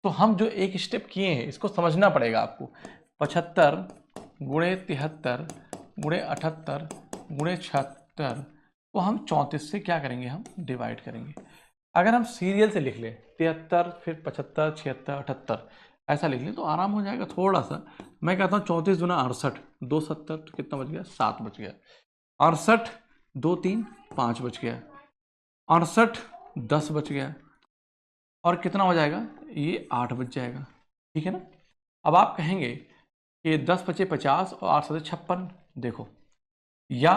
तो हम जो एक स्टेप किए हैं इसको समझना पड़ेगा आपको। 75 गुणे 73 गुणे 78 गुणे 76 को हम 34 से क्या करेंगे? हम डिवाइड करेंगे। अगर हम सीरियल से लिख लें 73, फिर 75, 76, 78, ऐसा लिख लें तो आराम हो जाएगा थोड़ा सा। मैं कहता हूँ 34 दूना 68, 2 70, तो कितना बच गया? 7 बच गया। 68 2 3 5 बच गया। 68 10 बच गया। और कितना हो जाएगा? ये 8 बच जाएगा, ठीक है ना? अब आप कहेंगे कि 10 पचे 50 और 8 सते 56, देखो, या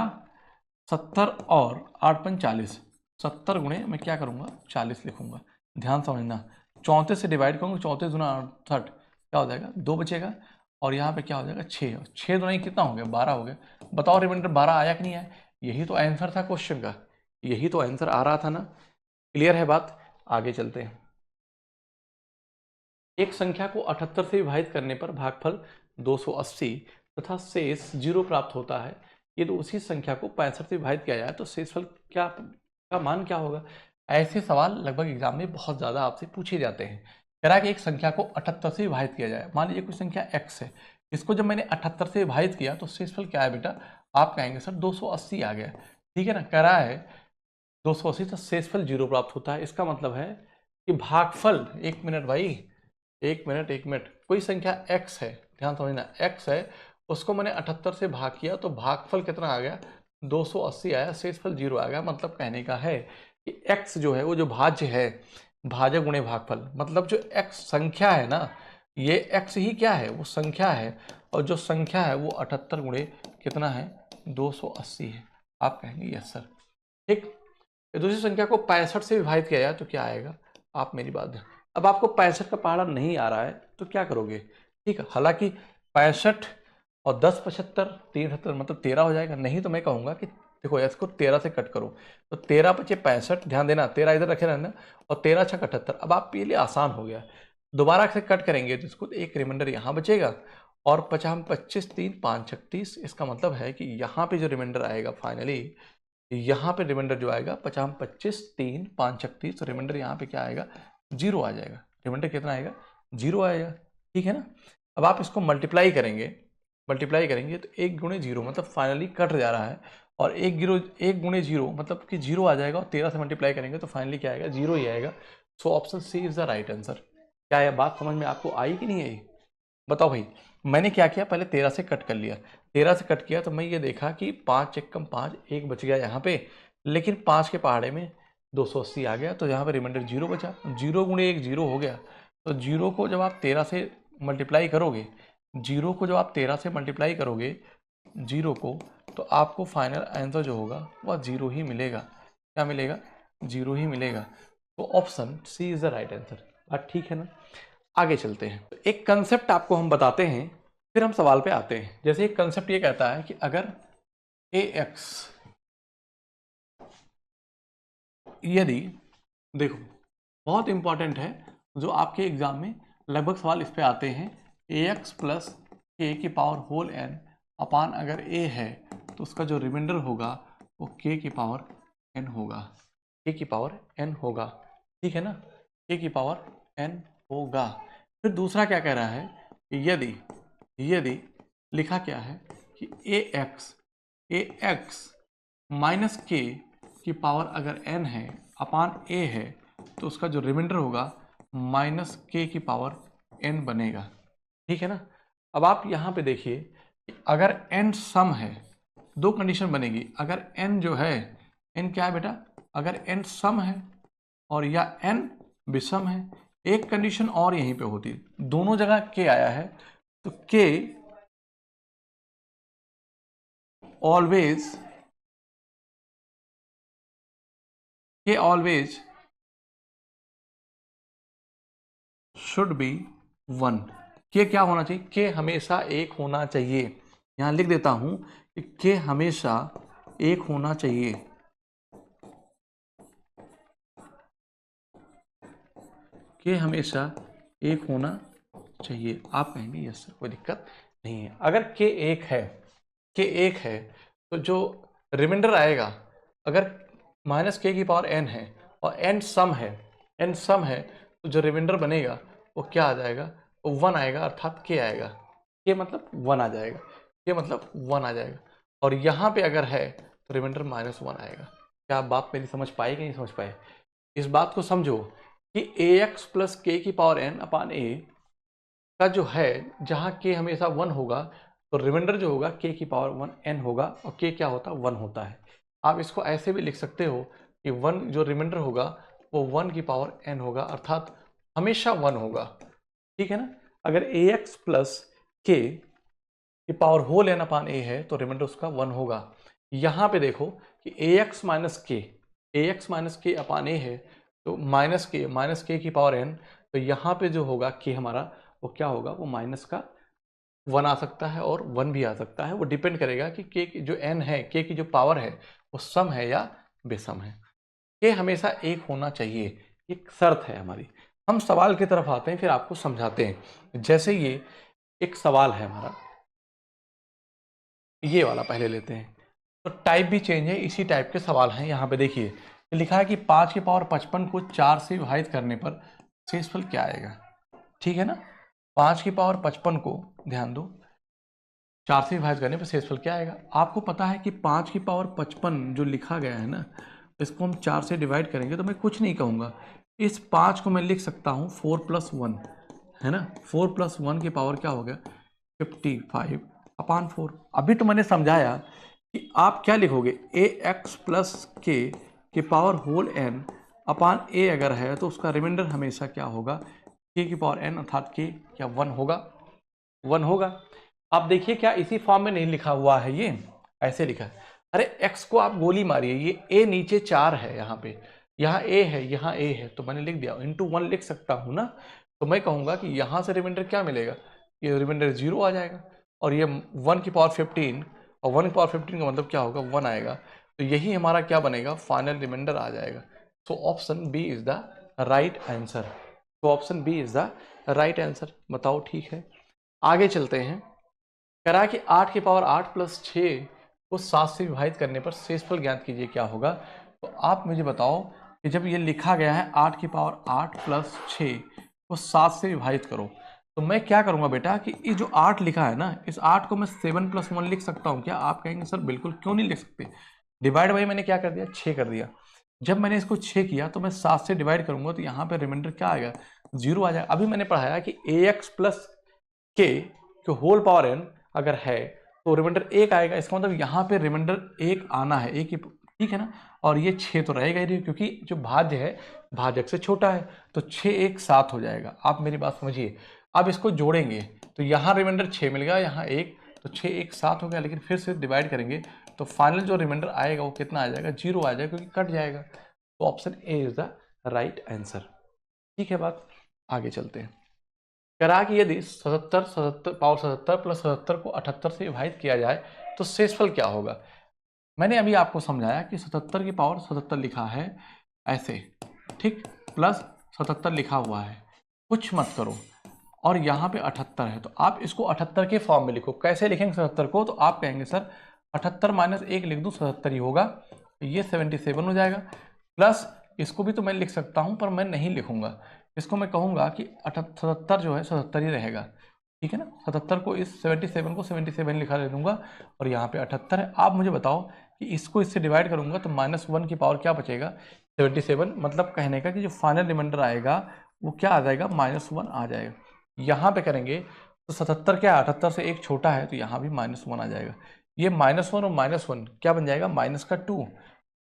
70 और 8 पन 40, 70 गुणे मैं क्या करूँगा? 40 लिखूंगा। ध्यान समझना, 34 से डिवाइड करूँगा, 34 दूना 68, क्या हो जाएगा? 2 बचेगा। और यहाँ पे क्या हो जाएगा? 6, 6 दूना कितना हो गया? 12 हो गया। बताओ रिमाइंडर 12 आया कि नहीं आया? यही तो आंसर था क्वेश्चन का, यही तो आंसर आ रहा था ना। क्लियर है बात? आगे चलते हैं। एक संख्या को 78 से विभाजित करने पर भागफल 280 तथा शेष 0 प्राप्त होता है। यदि उसी संख्या को 65 से विभाजित किया जाए तो शेषफल क्या का मान क्या होगा? ऐसे सवाल लगभग एग्जाम में बहुत ज़्यादा आपसे पूछे जाते हैं। कह रहा है कि एक संख्या को 78 से विभाजित किया जाए। मान लीजिए कोई संख्या x है, इसको जब मैंने 78 से विभाजित किया तो शेषफल क्या है बेटा? आप कहेंगे सर 280 आ गया, ठीक है ना? कह रहा है 280 तो शेषफल 0 प्राप्त होता है। इसका मतलब है कि भागफल, एक मिनट भाई, एक मिनट, कोई संख्या x है, ध्यान समझना, x है, उसको मैंने 78 से भाग किया तो भागफल कितना आ गया, 280 आया, शेषफल 0 आ गया। मतलब कहने का है कि x जो है वो जो भाज्य है, भाजक गुणे भागफल, मतलब जो x संख्या है ना, ये x ही क्या है, वो संख्या है, और जो संख्या है वो 78 गुणे कितना है, 280 है। आप कहेंगे यस सर, ठीक। दूसरी संख्या को 65 से विभाजित किया जाए तो क्या आएगा, आप मेरी बात दें। अब आपको 65 का पहाड़ा नहीं आ रहा है तो क्या करोगे, ठीक है, हालांकि 65 और 10 75 73 मतलब 13 हो जाएगा। नहीं तो मैं कहूँगा कि देखो इसको 13 से कट करो तो 13 × 5 = 65, ध्यान देना 13 इधर रखे रहना, और 13 × 6 = 78। अब आप ये लिए आसान हो गया, दोबारा से कट करेंगे तो इसको एक रिमाइंडर यहाँ बचेगा, और 50 25 3 5 36, इसका मतलब है कि यहाँ पे जो रिमाइंडर आएगा फाइनली, यहाँ पे रिमाइंडर जो आएगा 50 25 3 5 36, तो रिमाइंडर यहाँ पे क्या आएगा, 0 आ जाएगा। रिमाइंडर कितना आएगा, 0 आएगा, ठीक है ना। अब आप इसको मल्टीप्लाई करेंगे तो 1 × 0 मतलब फाइनली कट जा रहा है, और 1 × 0 मतलब कि 0 आ जाएगा, और 13 से मल्टीप्लाई करेंगे तो फाइनली क्या आएगा, 0 ही आएगा। So option C is the right answer. क्या यह बात समझ में आपको आई कि नहीं आई, बताओ भाई। मैंने क्या किया, पहले 13 से कट कर लिया, 13 से कट किया तो मैं ये देखा कि 5 × 5 1 बच गया यहाँ पे, लेकिन 5 के पहाड़े में 280 आ गया, तो यहाँ पे रिमाइंडर 0 बचा। 0 × 1 0 हो गया, तो 0 को जब आप 13 से मल्टीप्लाई करोगे, 0 को जब आप 13 से मल्टीप्लाई करोगे 0 को, तो आपको फाइनल आंसर जो होगा वह 0 ही मिलेगा। क्या मिलेगा, 0 ही मिलेगा। तो option C is the right answer. बात ठीक है ना। आगे चलते हैं, तो एक कंसेप्ट आपको हम बताते हैं, फिर हम सवाल पे आते हैं। जैसे एक कंसेप्ट ये कहता है कि अगर ax, यदि, देखो बहुत इंपॉर्टेंट है, जो आपके एग्जाम में लगभग सवाल इस पे आते हैं, ax + k⁴n अपान अगर a है तो उसका जो रिमाइंडर होगा वो k⁴n होगा, k⁴n होगा, ठीक है ना, k⁴n होगा। फिर दूसरा क्या कह रहा है, यदि लिखा क्या है कि ax -k⁴ अगर n है अपान a है तो उसका जो रिमाइंडर होगा -k⁴n बनेगा, ठीक है ना। अब आप यहाँ पे देखिए, अगर n सम है, दो कंडीशन बनेगी। अगर n जो है, n क्या है बेटा, अगर n सम है और या n विषम है, एक कंडीशन और यहीं पे होती, दोनों जगह k आया है तो k ऑलवेज शुड बी 1। के क्या होना चाहिए, के हमेशा 1 होना चाहिए। यहां लिख देता हूं कि के हमेशा 1 होना चाहिए, के हमेशा 1 होना चाहिए। आप कहेंगे यस सर, कोई दिक्कत नहीं है। अगर के 1 है, तो जो रिमाइंडर आएगा, अगर -k⁴n है और n सम है, तो जो रिमाइंडर बनेगा वो क्या आ जाएगा, वो 1 आएगा, अर्थात k आएगा। k मतलब 1 आ जाएगा, और यहाँ पे अगर है तो रिमाइंडर -1 आएगा। क्या आप बात मेरी समझ पाए कि नहीं समझ पाए। इस बात को समझो कि ax + k⁴n अपान a का जो है, जहाँ k हमेशा 1 होगा तो रिमाइंडर जो होगा k⁴n होगा, और k क्या होता है, 1 होता है। आप इसको ऐसे भी लिख सकते हो कि 1 जो रिमाइंडर होगा वो 1⁴n होगा, अर्थात हमेशा 1 होगा, ठीक है ना। अगर ax + k⁴n अपान a है तो रिमाइंडर उसका 1 होगा। यहाँ पे देखो कि ax - k अपान a है तो -k तो यहाँ पे जो होगा k हमारा वो क्या होगा, वो माइनस का 1 आ सकता है और 1 भी आ सकता है। वो डिपेंड करेगा कि k की जो n है, k की जो पावर है वो सम है या विषम है। k हमेशा 1 होना चाहिए, एक शर्त है हमारी। हम सवाल की तरफ आते हैं, फिर आपको समझाते हैं। जैसे ये एक सवाल है हमारा, ये वाला पहले लेते हैं, तो टाइप भी चेंज है, इसी टाइप के सवाल हैं। यहाँ पे देखिए लिखा है कि 5⁵55 को 4 से विभाजित करने पर शेषफल क्या आएगा, ठीक है ना। 5⁵55 को ध्यान दो, 4 से विभाजित करने पर शेषफल क्या आएगा। आपको पता है कि 5⁵55 जो लिखा गया है ना, इसको हम 4 से डिवाइड करेंगे तो मैं कुछ नहीं कहूँगा, इस 5 को मैं लिख सकता हूँ 4+1, है ना। 4+1 की पावर क्या हो गया 55/4। अभी तो मैंने समझाया कि आप क्या लिखोगे, ए एक्स प्लस के पावर होल n अपान ए अगर है तो उसका रिमाइंडर हमेशा क्या होगा के की पावर n, अर्थात के क्या 1 होगा, 1 होगा। आप देखिए क्या इसी फॉर्म में नहीं लिखा हुआ है, ये ऐसे लिखा है। अरे x को आप गोली मारिए, ये a नीचे 4 है, यहाँ पे यहाँ a है, यहाँ a है, तो मैंने लिख दिया इंटू 1 लिख सकता हूँ ना। तो मैं कहूँगा कि यहाँ से रिमाइंडर क्या मिलेगा, ये रिमाइंडर 0 आ जाएगा, और ये 1 की पावर 15, और 1 की पावर 15 का मतलब क्या होगा 1 आएगा। तो यही हमारा क्या बनेगा, फाइनल रिमाइंडर आ जाएगा। तो option B is the right answer. तो option B is the right answer. बताओ ठीक है, आगे चलते हैं। करा कि 8 की पावर 8 प्लस 6 को 7 से विभाजित करने पर शेषफल ज्ञात कीजिए क्या होगा। तो आप मुझे बताओ कि जब ये लिखा गया है 8 की पावर 8 प्लस 6 को 7 से विभाजित करो, तो मैं क्या करूंगा बेटा कि ये जो 8 लिखा है ना, इस 8 को मैं 7+1 लिख सकता हूँ क्या। आप कहेंगे सर बिल्कुल, क्यों नहीं लिख सकते। डिवाइड बाई मैंने क्या कर दिया, 6 कर दिया। जब मैंने इसको 6 किया तो मैं 7 से डिवाइड करूंगा तो यहाँ पे रिमाइंडर क्या आएगा, 0 आ जाएगा। अभी मैंने पढ़ाया कि ए एक्स प्लस के होल पावर n अगर है तो रिमाइंडर 1 आएगा। इसका मतलब यहाँ पे रिमाइंडर 1 आना है, एक ही, ठीक है ना। और ये 6 तो रहेगा ही नहीं, क्योंकि जो भाज्य है भाजक से छोटा है, तो 6 1 7 हो जाएगा। आप मेरी बात समझिए। अब इसको जोड़ेंगे तो यहाँ रिमाइंडर 6 मिल गया, यहाँ 1, तो 6 1 7 हो गया। लेकिन फिर से डिवाइड करेंगे तो फाइनल जो रिमाइंडर आएगा वो कितना आ जाएगा, 0 आ जाएगा, क्योंकि कट जाएगा। तो option A is the right answer. ठीक है बात, आगे चलते हैं। करा कि यदि 77 प्लस 77 को 78 से विभाजित किया जाए तो शेषफल क्या होगा। मैंने अभी आपको समझाया कि 77 की पावर 77 लिखा है ऐसे, ठीक, प्लस 77 लिखा हुआ है, कुछ मत करो, और यहाँ पे 78 है, तो आप इसको 78 के फॉर्म में लिखो। कैसे लिखेंगे 77 को, तो आप कहेंगे सर 78 माइनस 1 लिख दूँ, 77 ही होगा, तो ये 77 हो जाएगा। प्लस इसको भी तो मैं लिख सकता हूँ, पर मैं नहीं लिखूंगा, इसको मैं कहूँगा कि 77 जो है 77 ही रहेगा, ठीक है ना। 77 को इस 77 को 77 लिखा दे दूंगा, और यहाँ पे 78 है। आप मुझे बताओ कि इसको इससे डिवाइड करूंगा तो -1 की पावर क्या बचेगा, 77। मतलब कहने का कि जो फाइनल रिमाइंडर आएगा वो क्या आ जाएगा, -1 आ जाएगा। यहाँ पे करेंगे तो 77 क्या है, 78 से 1 छोटा है, तो यहाँ भी -1 आ जाएगा। ये -1 और -1 क्या बन जाएगा, -2।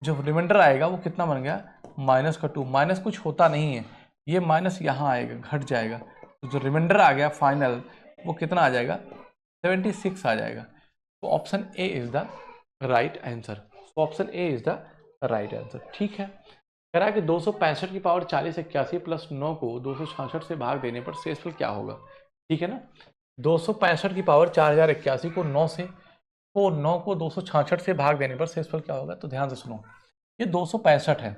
जो रिमाइंडर आएगा वो कितना बन गया, -2। माइनस कुछ होता नहीं है, ये माइनस यहाँ आएगा, घट जाएगा, तो जो रिमाइंडर आ गया फाइनल वो कितना आ जाएगा, 76 आ जाएगा। तो option A is the right answer. तो option A is the right answer. ठीक है, कह रहा है कि 265 की पावर 4081 प्लस 9 को 266 से भाग देने पर शेषफल क्या होगा। ठीक है ना, 265 की पावर 4081 को 9 से, को 9 को 266 से भाग देने पर शेषफल क्या होगा। तो ध्यान से सुनो, ये 265 है।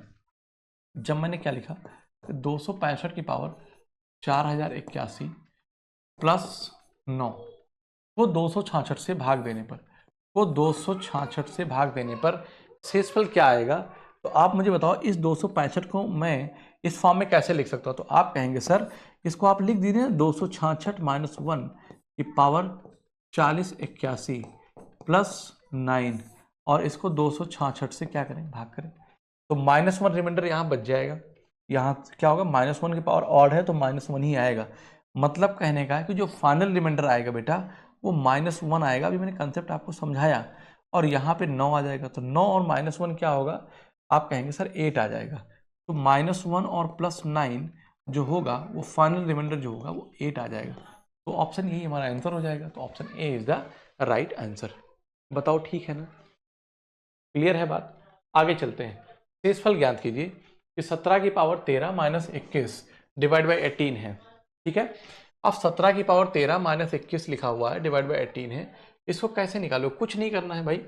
जब मैंने क्या लिखा, 265 की पावर 4081 प्लस 9 को 266 से भाग देने पर, को 266 से भाग देने पर शेषफल क्या आएगा। तो आप मुझे बताओ इस 265 को मैं इस फॉर्म में कैसे लिख सकता हूँ। तो आप कहेंगे सर इसको आप लिख दीजिए 266 माइनस 1 की पावर 4081 प्लस 9, और इसको 266 से क्या करें, भाग करें, तो -1 रिमाइंडर यहाँ बच जाएगा। यहाँ क्या होगा, -1 की पावर ऑड है तो -1 ही आएगा। मतलब कहने का है कि जो फाइनल रिमाइंडर आएगा बेटा वो -1 आएगा। अभी मैंने कंसेप्ट आपको समझाया, और यहाँ पे 9 आ जाएगा, तो 9 और -1 क्या होगा, आप कहेंगे सर 8 आ जाएगा। तो -1 और +9 जो होगा वो फाइनल रिमाइंडर जो होगा वो 8 आ जाएगा। तो ऑप्शन यही हमारा आंसर हो जाएगा। तो option A is the right answer. बताओ ठीक है ना, क्लियर है बात। आगे चलते हैं, शेषफल ज्ञात कीजिए कि 17 की पावर 13 माइनस 21 डिवाइड बाई 18 है। ठीक है, अब 17 की पावर 13 माइनस 21 लिखा हुआ है, डिवाइड बाई 18 है। इसको कैसे निकालो, कुछ नहीं करना है भाई।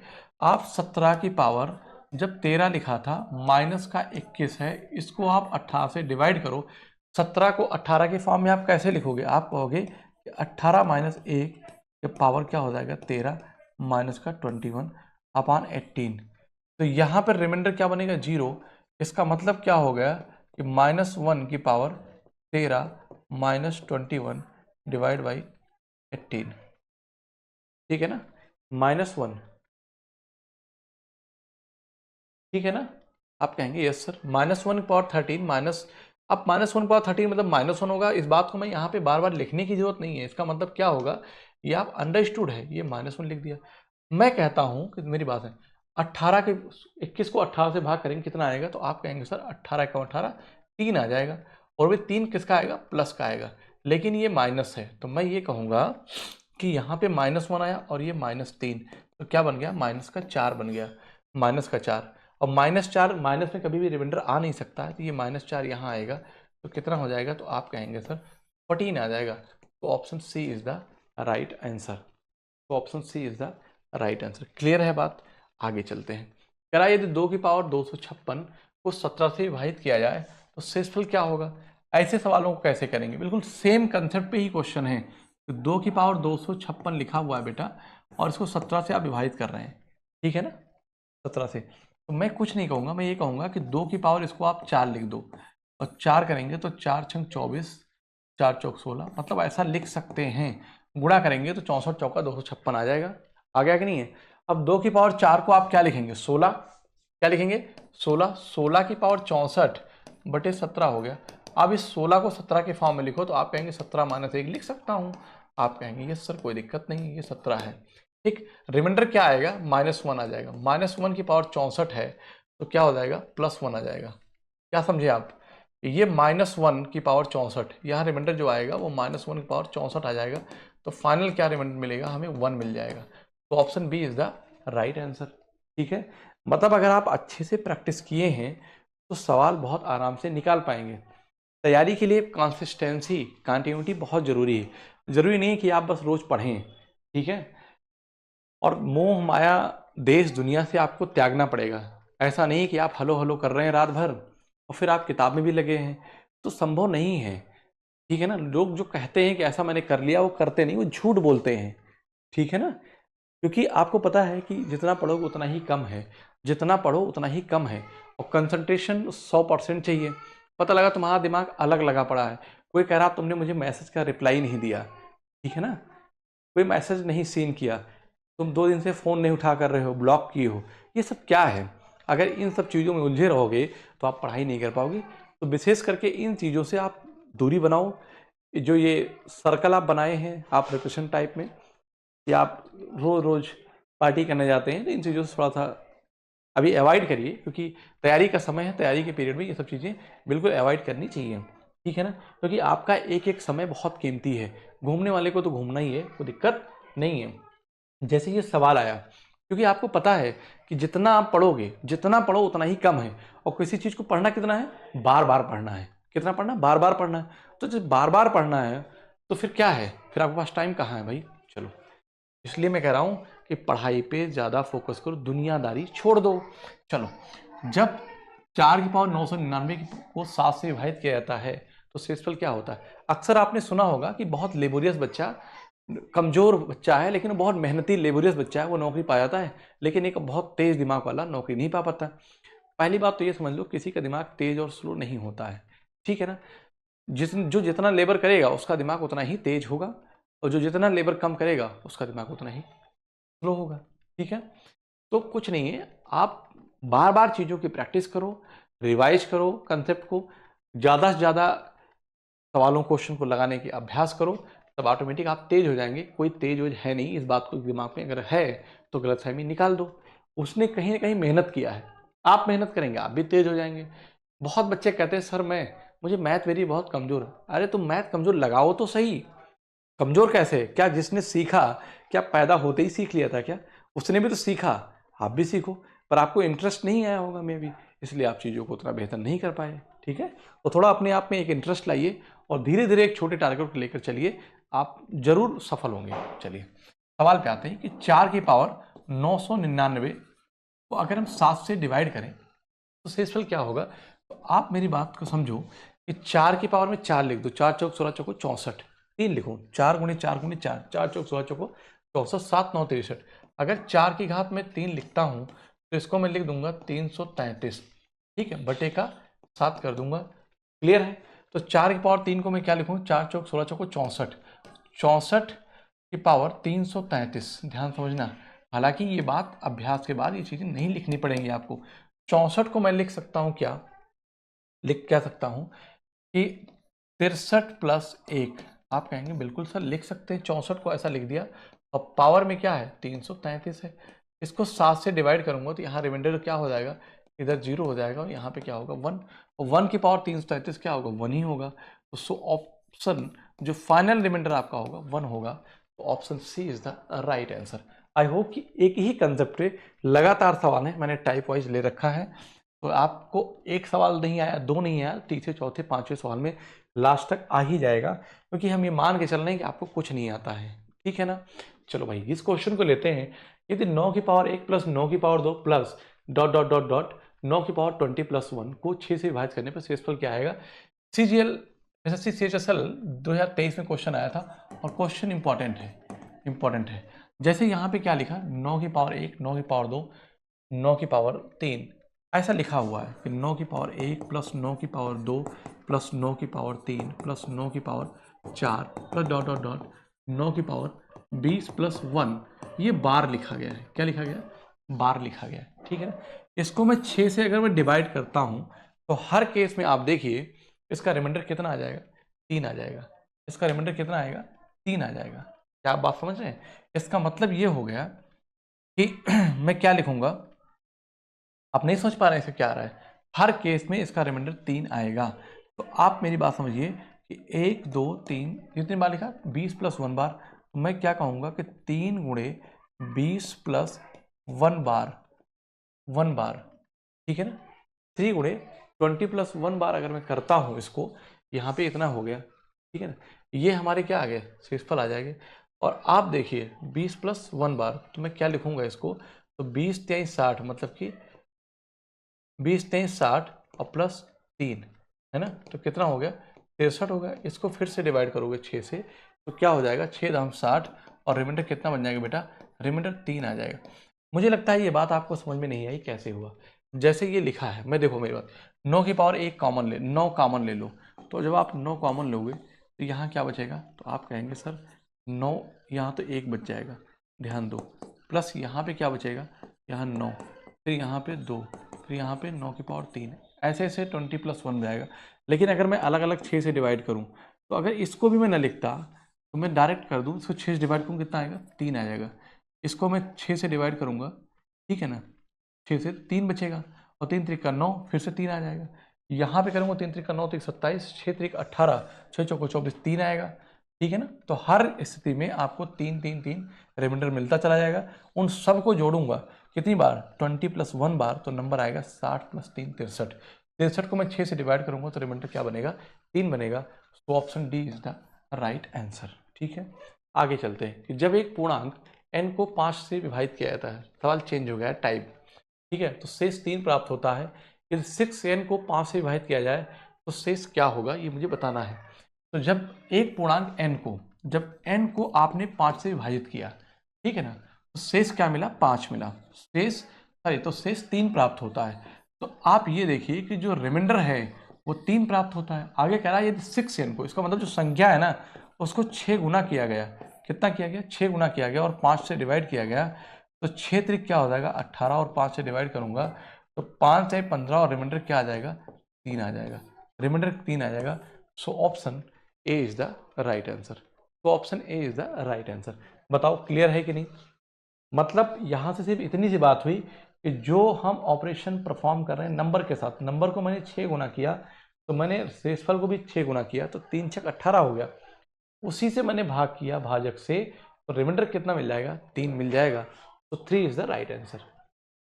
आप 17 की पावर जब 13 लिखा था माइनस का 21 है, इसको आप 18 से डिवाइड करो। 17 को 18 के फॉर्म में आप कैसे लिखोगे, आप कहोगे कि 18 माइनस 1 पावर क्या हो जाएगा 13 माइनस का 21 अपान 18। तो यहाँ पर रिमाइंडर क्या बनेगा 0। इसका मतलब क्या हो गया कि -1 की पावर 13 माइनस 21 डिवाइड बाई 18। ठीक है ना, -1, ठीक है ना। आप कहेंगे यस सर, -1 की पावर 13 माइनस अब -1/13 मतलब -1 होगा। इस बात को मैं यहाँ पे बार बार लिखने की जरूरत नहीं है। इसका मतलब क्या होगा, ये आप अंडरस्टूड है, ये -1 लिख दिया। मैं कहता हूँ कि मेरी बात है, 18 के 21 को 18 से भाग करेंगे कितना आएगा, तो आप कहेंगे सर 18 का 18 3 आ जाएगा, और वे 3 किसका आएगा, प्लस का आएगा, लेकिन ये माइनस है, तो मैं ये कहूँगा कि यहाँ पे -1 आया और ये -3, तो क्या बन गया, -4 बन गया, -4। और -4 माइनस में कभी भी रिमाइंडर आ नहीं सकता है, तो ये -4 यहाँ आएगा, तो कितना हो जाएगा, तो आप कहेंगे सर 14 आ जाएगा। तो option C is the right answer. तो option C is the right answer. Clear है बात, आगे चलते हैं। कह रहा है यदि 2 की पावर 256 को 17 से विभाजित किया जाए तो शेषफल क्या होगा। ऐसे सवालों को कैसे करेंगे, बिल्कुल सेम कंसेप्ट पे ही क्वेश्चन है। तो 2 की पावर 256 लिखा हुआ है बेटा, और इसको 17 से आप विभाजित कर रहे हैं, ठीक है ना, 17 से। तो मैं कुछ नहीं कहूँगा, मैं ये कहूँगा कि 2 की पावर इसको आप 4 लिख दो, और 4 करेंगे तो 4 छंग 24, 4 चौक 16, मतलब ऐसा लिख सकते हैं। गुणा करेंगे तो 64 चौका 256 आ जाएगा। आ गया कि नहीं है। अब 2 की पावर 4 को आप क्या लिखेंगे, 16, क्या लिखेंगे 16, 16 की पावर 64/17 हो गया। अब इस 16 को 17 के फॉर्म में लिखो, तो आप कहेंगे 17 - 1 लिख सकता हूँ। आप कहेंगे यस सर कोई दिक्कत नहीं, ये 17 है। ठीक, रिमाइंडर क्या आएगा, -1 आ जाएगा। -1 की पावर 64 है, तो क्या हो जाएगा, +1 आ जाएगा। क्या समझे आप, ये -1 की पावर 64, यहाँ रिमाइंडर जो आएगा वो -1 की पावर 64 आ जाएगा। तो फाइनल क्या रिमाइंडर मिलेगा, हमें 1 मिल जाएगा। तो option B is the right answer. ठीक है, मतलब अगर आप अच्छे से प्रैक्टिस किए हैं तो सवाल बहुत आराम से निकाल पाएंगे। तैयारी के लिए कंसिस्टेंसी, कंटिन्यूटी बहुत जरूरी है। जरूरी नहीं है कि आप बस रोज पढ़ें, ठीक है, और मोह माया देश दुनिया से आपको त्यागना पड़ेगा। ऐसा नहीं कि आप हलो हलो कर रहे हैं रात भर और फिर आप किताब में भी लगे हैं, तो संभव नहीं है। ठीक है ना, लोग जो कहते हैं कि ऐसा मैंने कर लिया, वो करते नहीं, वो झूठ बोलते हैं। ठीक है ना, क्योंकि आपको पता है कि जितना पढ़ोगे उतना ही कम है, जितना पढ़ो उतना ही कम है, और कंसंट्रेशन 100% चाहिए। पता लगा तुम्हारा दिमाग अलग लगा पड़ा है, कोई कह रहा तुमने मुझे मैसेज का रिप्लाई नहीं दिया, ठीक है ना, कोई मैसेज नहीं सीन किया, तुम 2 दिन से फ़ोन नहीं उठा कर रहे हो, ब्लॉक किए हो, ये सब क्या है। अगर इन सब चीज़ों में उलझे रहोगे तो आप पढ़ाई नहीं कर पाओगे। तो विशेष करके इन चीज़ों से आप दूरी बनाओ। जो ये सर्कल आप बनाए हैं आप रिप्रेशन टाइप में, या आप रोज़ रोज़ पार्टी करने जाते हैं, तो इन चीज़ों से थोड़ा सा अभी अवॉइड करिए, क्योंकि तैयारी का समय है, तैयारी के पीरियड में ये सब चीज़ें बिल्कुल अवॉइड करनी चाहिए। ठीक है ना, क्योंकि आपका एक एक समय बहुत कीमती है। घूमने वाले को तो घूमना ही है, कोई दिक्कत नहीं है। जैसे ये सवाल आया, क्योंकि आपको पता है कि जितना आप पढ़ोगे, जितना पढ़ो उतना ही कम है, और किसी चीज़ को पढ़ना कितना है, बार बार पढ़ना है। कितना पढ़ना, बार बार पढ़ना है। तो जब बार बार पढ़ना है तो फिर क्या है, फिर आपके पास टाइम कहाँ है भाई। चलो, इसलिए मैं कह रहा हूँ कि पढ़ाई पे ज़्यादा फोकस करो, दुनियादारी छोड़ दो। चलो, जब 4 की पावर 999 को 7 से विभाजित किया जाता है तो शेषफल क्या होता है। अक्सर आपने सुना होगा कि बहुत लेबोरियस बच्चा, कमजोर बच्चा है लेकिन बहुत मेहनती लेबोरियस बच्चा है, वो नौकरी पा जाता है, लेकिन एक बहुत तेज दिमाग वाला नौकरी नहीं पा पाता। पहली बात तो ये समझ लो, किसी का दिमाग तेज और स्लो नहीं होता है, ठीक है ना। जो जितना लेबर करेगा उसका दिमाग उतना ही तेज होगा, और जो जितना लेबर कम करेगा उसका दिमाग उतना ही स्लो होगा। ठीक है, तो कुछ नहीं है, आप बार बार चीज़ों की प्रैक्टिस करो, रिवाइज करो कंसेप्ट को, ज़्यादा से ज़्यादा सवालों क्वेश्चन को लगाने की अभ्यास करो, तब ऑटोमेटिक आप तेज हो जाएंगे। कोई तेज वेज है नहीं, इस बात को दिमाग में अगर है तो गलतफहमी निकाल दो। उसने कहीं ना कहीं मेहनत किया है, आप मेहनत करेंगे आप भी तेज हो जाएंगे। बहुत बच्चे कहते हैं सर मुझे मैथ मेरी बहुत कमज़ोर है। अरे तुम मैथ कमज़ोर लगाओ तो सही। कमज़ोर कैसे, क्या जिसने सीखा, क्या पैदा होते ही सीख लिया था क्या, उसने भी तो सीखा, आप भी सीखो, पर आपको इंटरेस्ट नहीं आया होगा मे भी, इसलिए आप चीज़ों को उतना बेहतर नहीं कर पाए। ठीक है, तो थोड़ा अपने आप में एक इंटरेस्ट लाइए और धीरे धीरे एक छोटे टारगेट को लेकर चलिए, आप जरूर सफल होंगे। चलिए सवाल पे आते हैं कि 4 की पावर 999 को अगर हम 7 से डिवाइड करें तो शेषफल क्या होगा। तो आप मेरी बात को समझो कि 4 की पावर में 4 लिख दो, 4 चौक 16 चौको 64, 3 लिखो, 4 गुणे 4 गुणे 4, 4 चौक 16 चौको 64, 7 9 63। अगर 4 की घात में 3 लिखता हूँ तो इसको मैं लिख दूंगा 333, ठीक है, बटे का 7 कर दूंगा। क्लियर है, तो 4 की पावर 3 को मैं क्या लिखूँ, 4 चौक 16 चौको 64, 64 की पावर 333। ध्यान समझना, हालांकि ये बात अभ्यास के बाद ये चीज़ें नहीं लिखनी पड़ेंगी आपको। 64 को मैं लिख सकता हूँ क्या, लिख क्या सकता हूँ, कि 63 प्लस 1, आप कहेंगे बिल्कुल सर लिख सकते हैं, 64 को ऐसा लिख दिया और पावर में क्या है 333 है, इसको 7 से डिवाइड करूंगा तो यहाँ रिमाइंडर क्या हो जाएगा, इधर 0 हो जाएगा और यहाँ पे क्या होगा 1, और 1 की पावर 333 क्या होगा 1 ही होगा। तो सो ऑप्शन जो फाइनल रिमाइंडर आपका होगा 1 होगा, तो option C is the right answer. I hope कि एक ही कंसेप्ट पे लगातार सवाल है, मैंने टाइप वाइज ले रखा है, तो आपको एक सवाल नहीं आया, दो नहीं आया, तीसरे चौथे पांचवें सवाल में लास्ट तक आ ही जाएगा, क्योंकि हम ये मान के चल रहे हैं कि आपको कुछ नहीं आता है, ठीक है ना। चलो भाई इस क्वेश्चन को लेते हैं। यदि 9 की पावर 1 प्लस 9 की power 2 plus dot dot dot dot 9 की पावर 20 प्लस 1 को 6 से विभाजित करने पर शेषफल क्या आएगा। सीजीएल एसएससी सीएचएसएल 2023 में क्वेश्चन आया था और क्वेश्चन इंपॉर्टेंट है। जैसे यहाँ पे क्या लिखा 9 की पावर 1, 9 की पावर 2, 9 की पावर 3, ऐसा लिखा हुआ है कि 9 की पावर 1 प्लस 9 की पावर 2 प्लस 9 की पावर 3 प्लस 9 की power 4 plus dot dot dot 9 की पावर 20 प्लस 1, ये बार लिखा गया है। क्या लिखा गया, बार लिखा गया है, ठीक है ना। इसको मैं 6 से अगर मैं डिवाइड करता हूँ तो हर केस में आप देखिए इसका रिमाइंडर कितना आ जाएगा, 3 आ जाएगा। इसका रिमाइंडर कितना आएगा, 3 आ जाएगा। क्या आप बात समझ रहे हैं। इसका मतलब ये हो गया कि मैं क्या लिखूंगा, आप नहीं सोच पा रहे हैं क्या आ रहा है, हर केस में इसका रिमाइंडर 3 आएगा। तो आप मेरी बात समझिए कि 1 2 3 कितनी बार लिखा 20 प्लस 1 बार, तो मैं क्या कहूँगा कि 3 गुणे 20 प्लस 1 बार, 1 बार, ठीक है ना। 3 गुणे 20 प्लस 1 बार अगर मैं करता हूँ इसको, यहाँ पे इतना हो गया, ठीक है ना। ये हमारे क्या आ गया, शेषफल आ जाएगा। और आप देखिए 20 प्लस 1 बार, तो मैं क्या लिखूंगा इसको, तो 20 23 60, मतलब कि 20 23 60 और प्लस 3 है ना, तो कितना हो गया 63 हो गया। इसको फिर से डिवाइड करोगे 6 से तो क्या हो जाएगा 6 दाम 60 और रिमाइंडर कितना बन जाएगा बेटा, रिमाइंडर 3 आ जाएगा। मुझे लगता है ये बात आपको समझ में नहीं आई कैसे हुआ। जैसे ये लिखा है, मैं देखो मेरी बात, 9 की पावर 1 कॉमन ले, 9 कॉमन ले लो, तो जब आप 9 कॉमन लोगे तो यहाँ क्या बचेगा, तो आप कहेंगे सर 9, यहाँ तो 1 बच जाएगा, ध्यान दो, प्लस यहाँ पे क्या बचेगा, यहाँ 9, फिर यहाँ पे 2, फिर यहाँ पे 9 की पावर 3, ऐसे ऐसे 20 प्लस 1 जाएगा। लेकिन अगर मैं अलग अलग 6 से डिवाइड करूँ, तो अगर इसको भी मैं न लिखता तो मैं डायरेक्ट कर दूँ, इसको 6 से डिवाइड करूँ कितना आएगा 3 आ जाएगा। इसको मैं 6 से डिवाइड करूँगा, ठीक है ना, 6 से 3 बचेगा और 3 त्रिक का 9, फिर से 3 आ जाएगा। यहाँ पे करूँगा 3 त्रिक का 9 त्रिक 27, 6 त्रिक 18, 6 चौको 24, 3 आएगा, ठीक है ना। तो हर स्थिति में आपको 3 3 3 रिमाइंडर मिलता चला जाएगा। उन सब को जोड़ूंगा कितनी बार, 20 प्लस 1 बार, तो नंबर आएगा 60 प्लस 3 63। 63 को मैं 6 से डिवाइड करूंगा तो रिमाइंडर क्या बनेगा, 3 बनेगा। तो option D is the right answer, ठीक है। आगे चलते हैं कि जब एक पूर्णांक n को 5 से विभाजित किया जाता है, सवाल चेंज हो गया है टाइप, ठीक है, तो शेष 3 प्राप्त होता है। यदि 6n को 5 से विभाजित किया जाए तो शेष क्या होगा, ये मुझे बताना है। तो जब एक पूर्णांक n को, जब n को आपने 5 से विभाजित किया, ठीक है ना, तो शेष क्या मिला, 5 मिला, शेष तो शेष 3 प्राप्त होता है। तो आप ये देखिए कि जो रिमाइंडर है वो 3 प्राप्त होता है। आगे कह रहा है यदि 6n को, इसका मतलब जो संख्या है ना उसको 6 गुना किया गया, कितना किया गया 6 गुना किया गया और 5 से डिवाइड किया गया, तो 6 त्रिक क्या हो जाएगा 18 और 5 से डिवाइड करूंगा तो 5 है 15 और रिमाइंडर क्या आ जाएगा 3 आ जाएगा, रिमाइंडर 3 आ जाएगा। So option A is the right answer. तो option A is the right answer. बताओ क्लियर है कि नहीं। मतलब यहां से सिर्फ इतनी सी बात हुई कि जो हम ऑपरेशन परफॉर्म कर रहे हैं नंबर के साथ, नंबर को मैंने 6 गुना किया तो मैंने शेषफल को भी 6 गुना किया, तो 3 6 18 हो गया, उसी से मैंने भाग किया भाजक से, तो रिमाइंडर कितना मिल जाएगा 3 मिल जाएगा। तो 3 इज द राइट आंसर।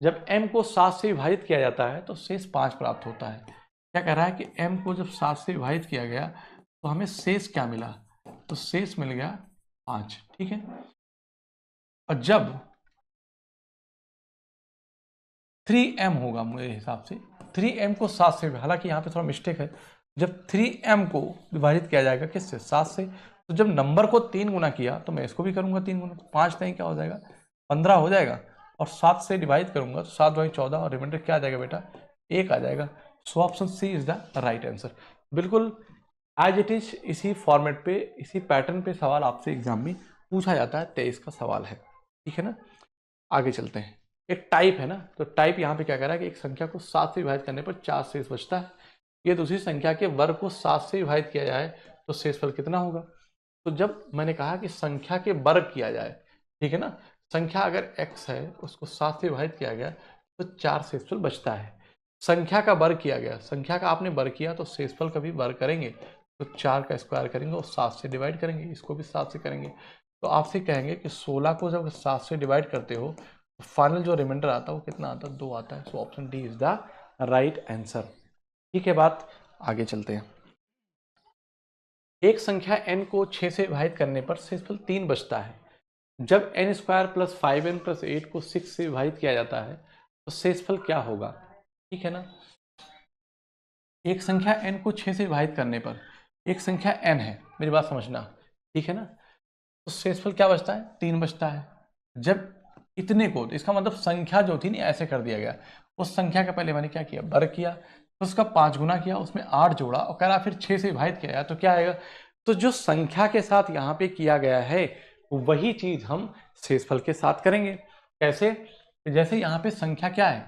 जब m को 7 से विभाजित किया जाता है तो शेष 5 प्राप्त होता है। क्या कह रहा है कि m को जब 7 से विभाजित किया गया तो हमें शेष क्या मिला, तो शेष मिल गया 5, ठीक है। और जब 3m होगा मेरे हिसाब से, 3m को 7 से, हालांकि यहाँ पे थोड़ा मिस्टेक है, जब 3m को विभाजित किया जाएगा किससे 7 से, तो जब नंबर को 3 गुना किया तो मैं इसको भी करूंगा 3 गुना, तो 5 नहीं क्या हो जाएगा 15 हो जाएगा, और 7 से डिवाइड करूंगा तो 7 बाई 14 और रिमाइंडर क्या आ जाएगा बेटा 1 आ जाएगा। So option C is the right answer. बिल्कुल एज इट इज इसी फॉर्मेट पे, इसी पैटर्न पे सवाल आपसे एग्जाम में पूछा जाता है, 23 का सवाल है, ठीक है ना। आगे चलते हैं। एक टाइप है ना, तो टाइप यहाँ पे क्या कह रहा है कि एक संख्या को 7 से विभाजित करने पर 4 शेष बचता है। ये दूसरी संख्या के वर्ग को 7 से विभाजित किया जाए तो शेषफल कितना होगा। तो जब मैंने कहा कि संख्या के वर्ग किया जाए, ठीक है ना, संख्या अगर x है उसको 7 से विभाजित किया गया तो 4 शेषफल बचता है। संख्या का वर्ग किया गया, संख्या का आपने वर्ग किया तो शेषफल का भी वर्ग करेंगे, तो 4 का स्क्वायर करेंगे और 7 से डिवाइड करेंगे, इसको भी 7 से करेंगे। तो आपसे कहेंगे कि 16 को जब 7 से डिवाइड करते हो तो फाइनल जो रिमाइंडर आता है वो कितना आता है, 2 आता है। So option D is the right answer. ठीक है, बात आगे चलते हैं। एक संख्या n को 6 से विभाजित करने पर शेषफल 3 बचता है। जब n square plus 5n plus 8 को 6 से विभाजित किया जाता है तो शेषफल क्या होगा। ठीक है ना, एक संख्या n को 6 से विभाजित करने पर, एक संख्या n है, मेरी बात समझना, ठीक है ना, तो शेषफल क्या बचता है, 3 बचता है। जब इतने को, तो इसका मतलब संख्या जो थी ना ऐसे कर दिया गया, उस संख्या का पहले मैंने क्या किया, वर्ग किया, तो उसका 5 गुना किया, उसमें 8 जोड़ा और कह रहा फिर 6 से विभाजित किया गया तो क्या आएगा। तो जो संख्या के साथ यहाँ पे किया गया है वही चीज हम शेषफल के साथ करेंगे। कैसे, जैसे यहाँ पे संख्या क्या है,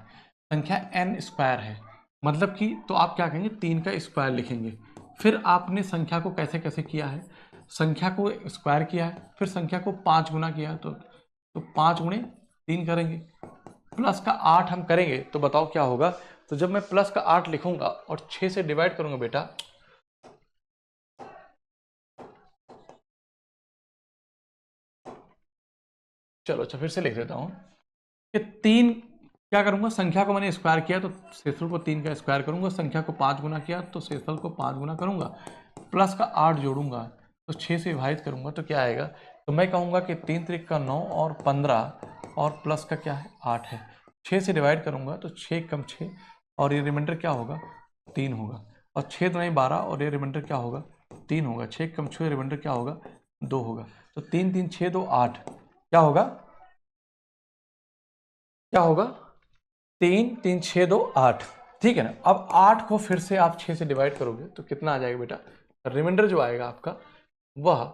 संख्या n स्क्वायर है, मतलब कि तो आप क्या कहेंगे, 3 का स्क्वायर लिखेंगे। फिर आपने संख्या को कैसे कैसे किया है, संख्या को स्क्वायर किया है, फिर संख्या को 5 गुना किया है, तो 5 गुणे 3 करेंगे, प्लस का 8 हम करेंगे, तो बताओ क्या होगा। तो जब मैं प्लस का 8 लिखूंगा और 6 से डिवाइड करूंगा बेटा, चलो अच्छा फिर से लिख देता हूं कि 3 क्या करूंगा, संख्या को मैंने स्क्वायर किया तो शेषफल को 3 का स्क्वायर करूंगा, संख्या को 5 गुना किया तो शेषफल को 5 गुना करूंगा, प्लस का 8 जोड़ूंगा तो 6 से विभाजित करूंगा तो क्या आएगा। तो मैं कहूंगा कि 3 त्रिक का 9 और 15 और प्लस का क्या है 8 है, 6 से डिवाइड करूंगा तो 6 कम 6 और ये रिमाइंडर क्या होगा 3 होगा, और 6 दुनी 12 और ये रिमाइंडर क्या होगा 3 होगा, 6 कम 6 रिमाइंडर क्या होगा 2 होगा। तो 3 3 6 2 8 क्या होगा, क्या होगा 3 3 6 2 8। ठीक है ना, अब 8 को फिर से आप 6 से डिवाइड करोगे तो कितना आ जाएगा बेटा, रिमाइंडर जो आएगा आपका वह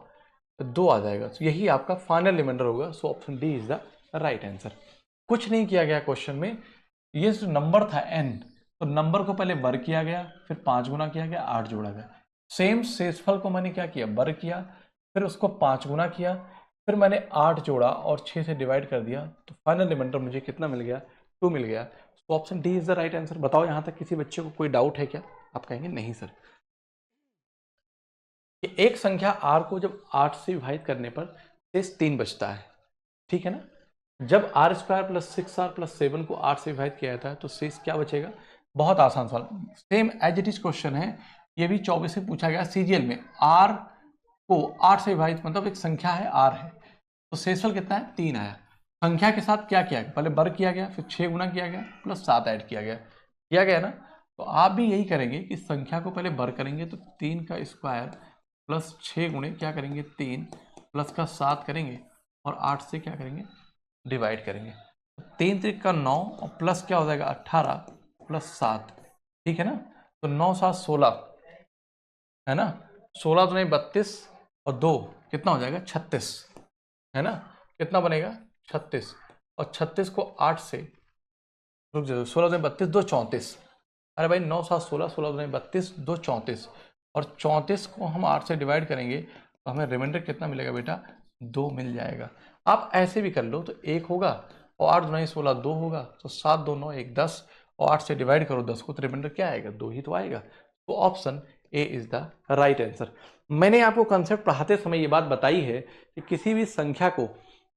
2 आ जाएगा। तो यही आपका फाइनल रिमाइंडर होगा। So option D is the right answer. कुछ नहीं किया गया क्वेश्चन में, ये जो नंबर था n, तो नंबर को पहले वर्ग किया गया, फिर 5 गुना किया गया, 8 जोड़ा गया। सेम शेषफल को मैंने क्या किया, वर्ग किया, फिर उसको 5 गुना किया, फिर मैंने 8 जोड़ा और 6 से डिवाइड कर दिया, तो फाइनल रिमाइंडर मुझे कितना मिल गया, 2 मिल गया। तो option D is the right answer. बताओ यहाँ तक किसी बच्चे को कोई डाउट है क्या, आप कहेंगे नहीं सर। कि एक संख्या r को जब 8 से विभाजित करने पर शेष 3 बचता है, ठीक है ना, जब r square plus 6r plus 7 को 8 से विभाजित किया जाता है तो शेष क्या बचेगा। बहुत आसान सवाल, same as it is question है, ये भी 24 से पूछा गया सीजीएल में। r को 8 से विभाजित, मतलब एक संख्या है r है, तो शेषफल कितना है 3 आया। संख्या के साथ क्या किया गया, पहले वर्ग किया गया, फिर 6 गुना किया गया, प्लस 7 ऐड किया गया ना। तो आप भी यही करेंगे कि संख्या को पहले वर्ग करेंगे तो 3 का स्क्वायर प्लस 6 गुणे क्या करेंगे 3 प्लस का 7 करेंगे और 8 से क्या करेंगे डिवाइड करेंगे। तो 3 त्रिक का 9 और प्लस क्या हो जाएगा 18 प्लस 7, ठीक है ना। तो 9 7 16 है ना, 16 दुनी 32 और 2 कितना हो जाएगा 36, है ना, कितना बनेगा 36, और 36 को 8 से, रुक जाओ, 16 दुनी 32 2 34, अरे भाई 9 7 16, 16 दुनी 32 2 34, और 34 को हम 8 से डिवाइड करेंगे तो हमें रिमाइंडर कितना मिलेगा बेटा 2 मिल जाएगा। आप ऐसे भी कर लो तो 1 होगा और 8 दुनी 16 2 होगा, तो 7 2 9 1 10 और 8 से डिवाइड करो 10 को तो रिमाइंडर क्या आएगा 2 ही तो आएगा। तो option A is the right answer. मैंने आपको कंसेप्ट पढ़ाते समय ये बात बताई है कि किसी भी संख्या को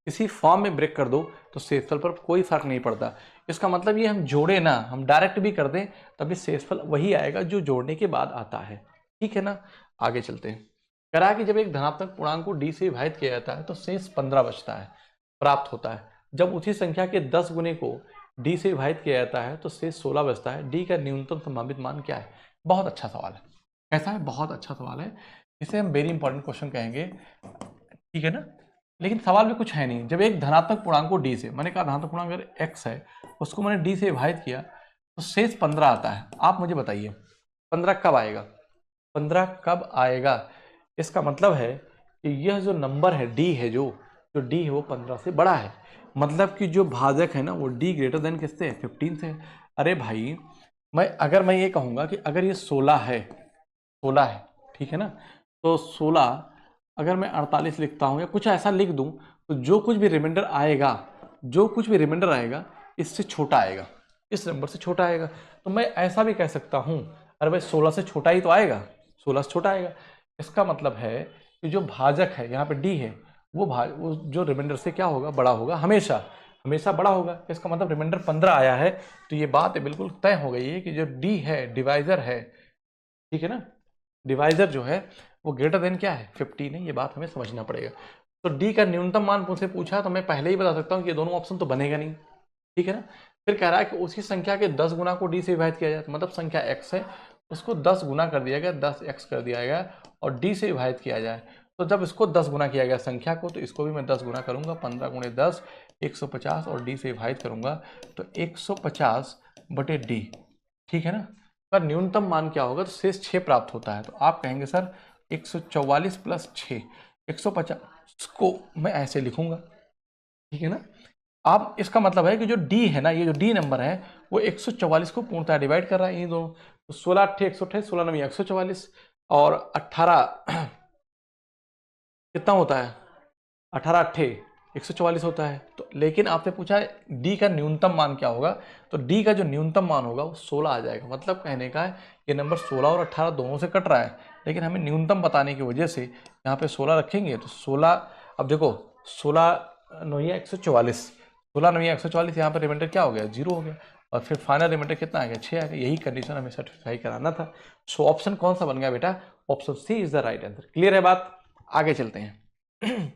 किसी फॉर्म में ब्रेक कर दो तो शेषफल पर कोई फर्क नहीं पड़ता। इसका मतलब ये हम जोड़े ना, हम डायरेक्ट भी कर दें तभी शेषफल वही आएगा जो जोड़ने के बाद आता है, ठीक है ना। आगे चलते हैं। करा कि जब एक धनात्मक पूर्णांक को डी से विभाजित किया जाता है तो शेष 15 बचता है, प्राप्त होता है। जब उसी संख्या के 10 गुने को डी से विभाजित किया जाता है तो शेष 16 बचता है। डी का न्यूनतम संभावित मान क्या है। बहुत अच्छा सवाल है, कैसा है, बहुत अच्छा सवाल है, इसे हम वेरी इंपॉर्टेंट क्वेश्चन कहेंगे, ठीक है ना। लेकिन सवाल में कुछ है नहीं। जब एक धनात्मक पूर्णांक को डी से, मैंने कहा धनात्मक पूर्णांक अगर x है उसको मैंने डी से विभाजित किया तो शेष 15 आता है। आप मुझे बताइए 15 कब आएगा, 15 कब आएगा। इसका मतलब है कि यह जो नंबर है डी है, जो डी है वो 15 से बड़ा है, मतलब कि जो भाजक है ना वो डी ग्रेटर देन किससे है 15 से है। अरे भाई मैं ये कहूँगा कि अगर ये 16 है, 16 है, ठीक है ना, तो 16 अगर मैं 48 लिखता हूँ या कुछ ऐसा लिख दूँ, तो जो कुछ भी रिमाइंडर आएगा इससे छोटा आएगा, इस नंबर से छोटा आएगा। तो मैं ऐसा भी कह सकता हूँ, अरे भाई 16 से छोटा ही तो आएगा, 16 से छोटा आएगा। इसका मतलब है कि जो भाजक है यहाँ पे डी है, वो जो रिमाइंडर से क्या होगा, बड़ा होगा, हमेशा बड़ा होगा। इसका मतलब रिमाइंडर 15 आया है, तो ये बात बिल्कुल तय हो गई है कि जो डी है डिवाइजर है, ठीक है ना, डिवाइजर जो है वो ग्रेटर देन क्या है, 15 है। ये बात हमें समझना पड़ेगा। तो डी का न्यूनतम मान मुझसे पूछा, तो मैं पहले ही बता सकता हूँ कि ये दोनों ऑप्शन तो बनेगा नहीं, ठीक है ना। फिर कह रहा है कि उसी संख्या के 10 गुना को डी से विभाजित किया जाए, तो मतलब संख्या x है, उसको 10 गुना कर दिया गया, 10x कर दिया गया और डी से विभाजित किया जाए। तो जब इसको 10 गुना किया गया संख्या को, तो इसको भी मैं 10 गुना करूंगा, 15 गुणे 10 150 और डी से विभाजित करूंगा तो 150 बटे डी, ठीक है ना। पर न्यूनतम मान क्या होगा, तो शेष 6 प्राप्त होता है। तो आप कहेंगे सर 144 प्लस 6, 150 को मैं ऐसे लिखूंगा, ठीक है ना। आप इसका मतलब है कि जो डी है ना, ये जो डी नंबर है वो 144 को पूर्णतः डिवाइड कर रहा है, ये दोनों। तो 16 अट्ठे 128, 16 नवी 144 और 18 कितना होता है, 18 अट्ठे 144 होता है। तो लेकिन आपने पूछा है डी का न्यूनतम मान क्या होगा, तो डी का जो न्यूनतम मान होगा वो 16 आ जाएगा। मतलब कहने का है ये नंबर 16 और 18 दोनों से कट रहा है, लेकिन हमें न्यूनतम बताने की वजह से यहाँ पे 16 रखेंगे। तो 16, अब देखो 16 नौया 144, 16 नौया 144, यहाँ पर रिमाइंडर क्या हो गया, 0 हो गया, और फिर फाइनल रिमाइंडर कितना आ गया, 6 आ गया। यही कंडीशन हमें सेटिस्फाई कराना था। सो ऑप्शन कौन सा बन गया बेटा, option C is the right answer. Clear है बात, आगे चलते हैं।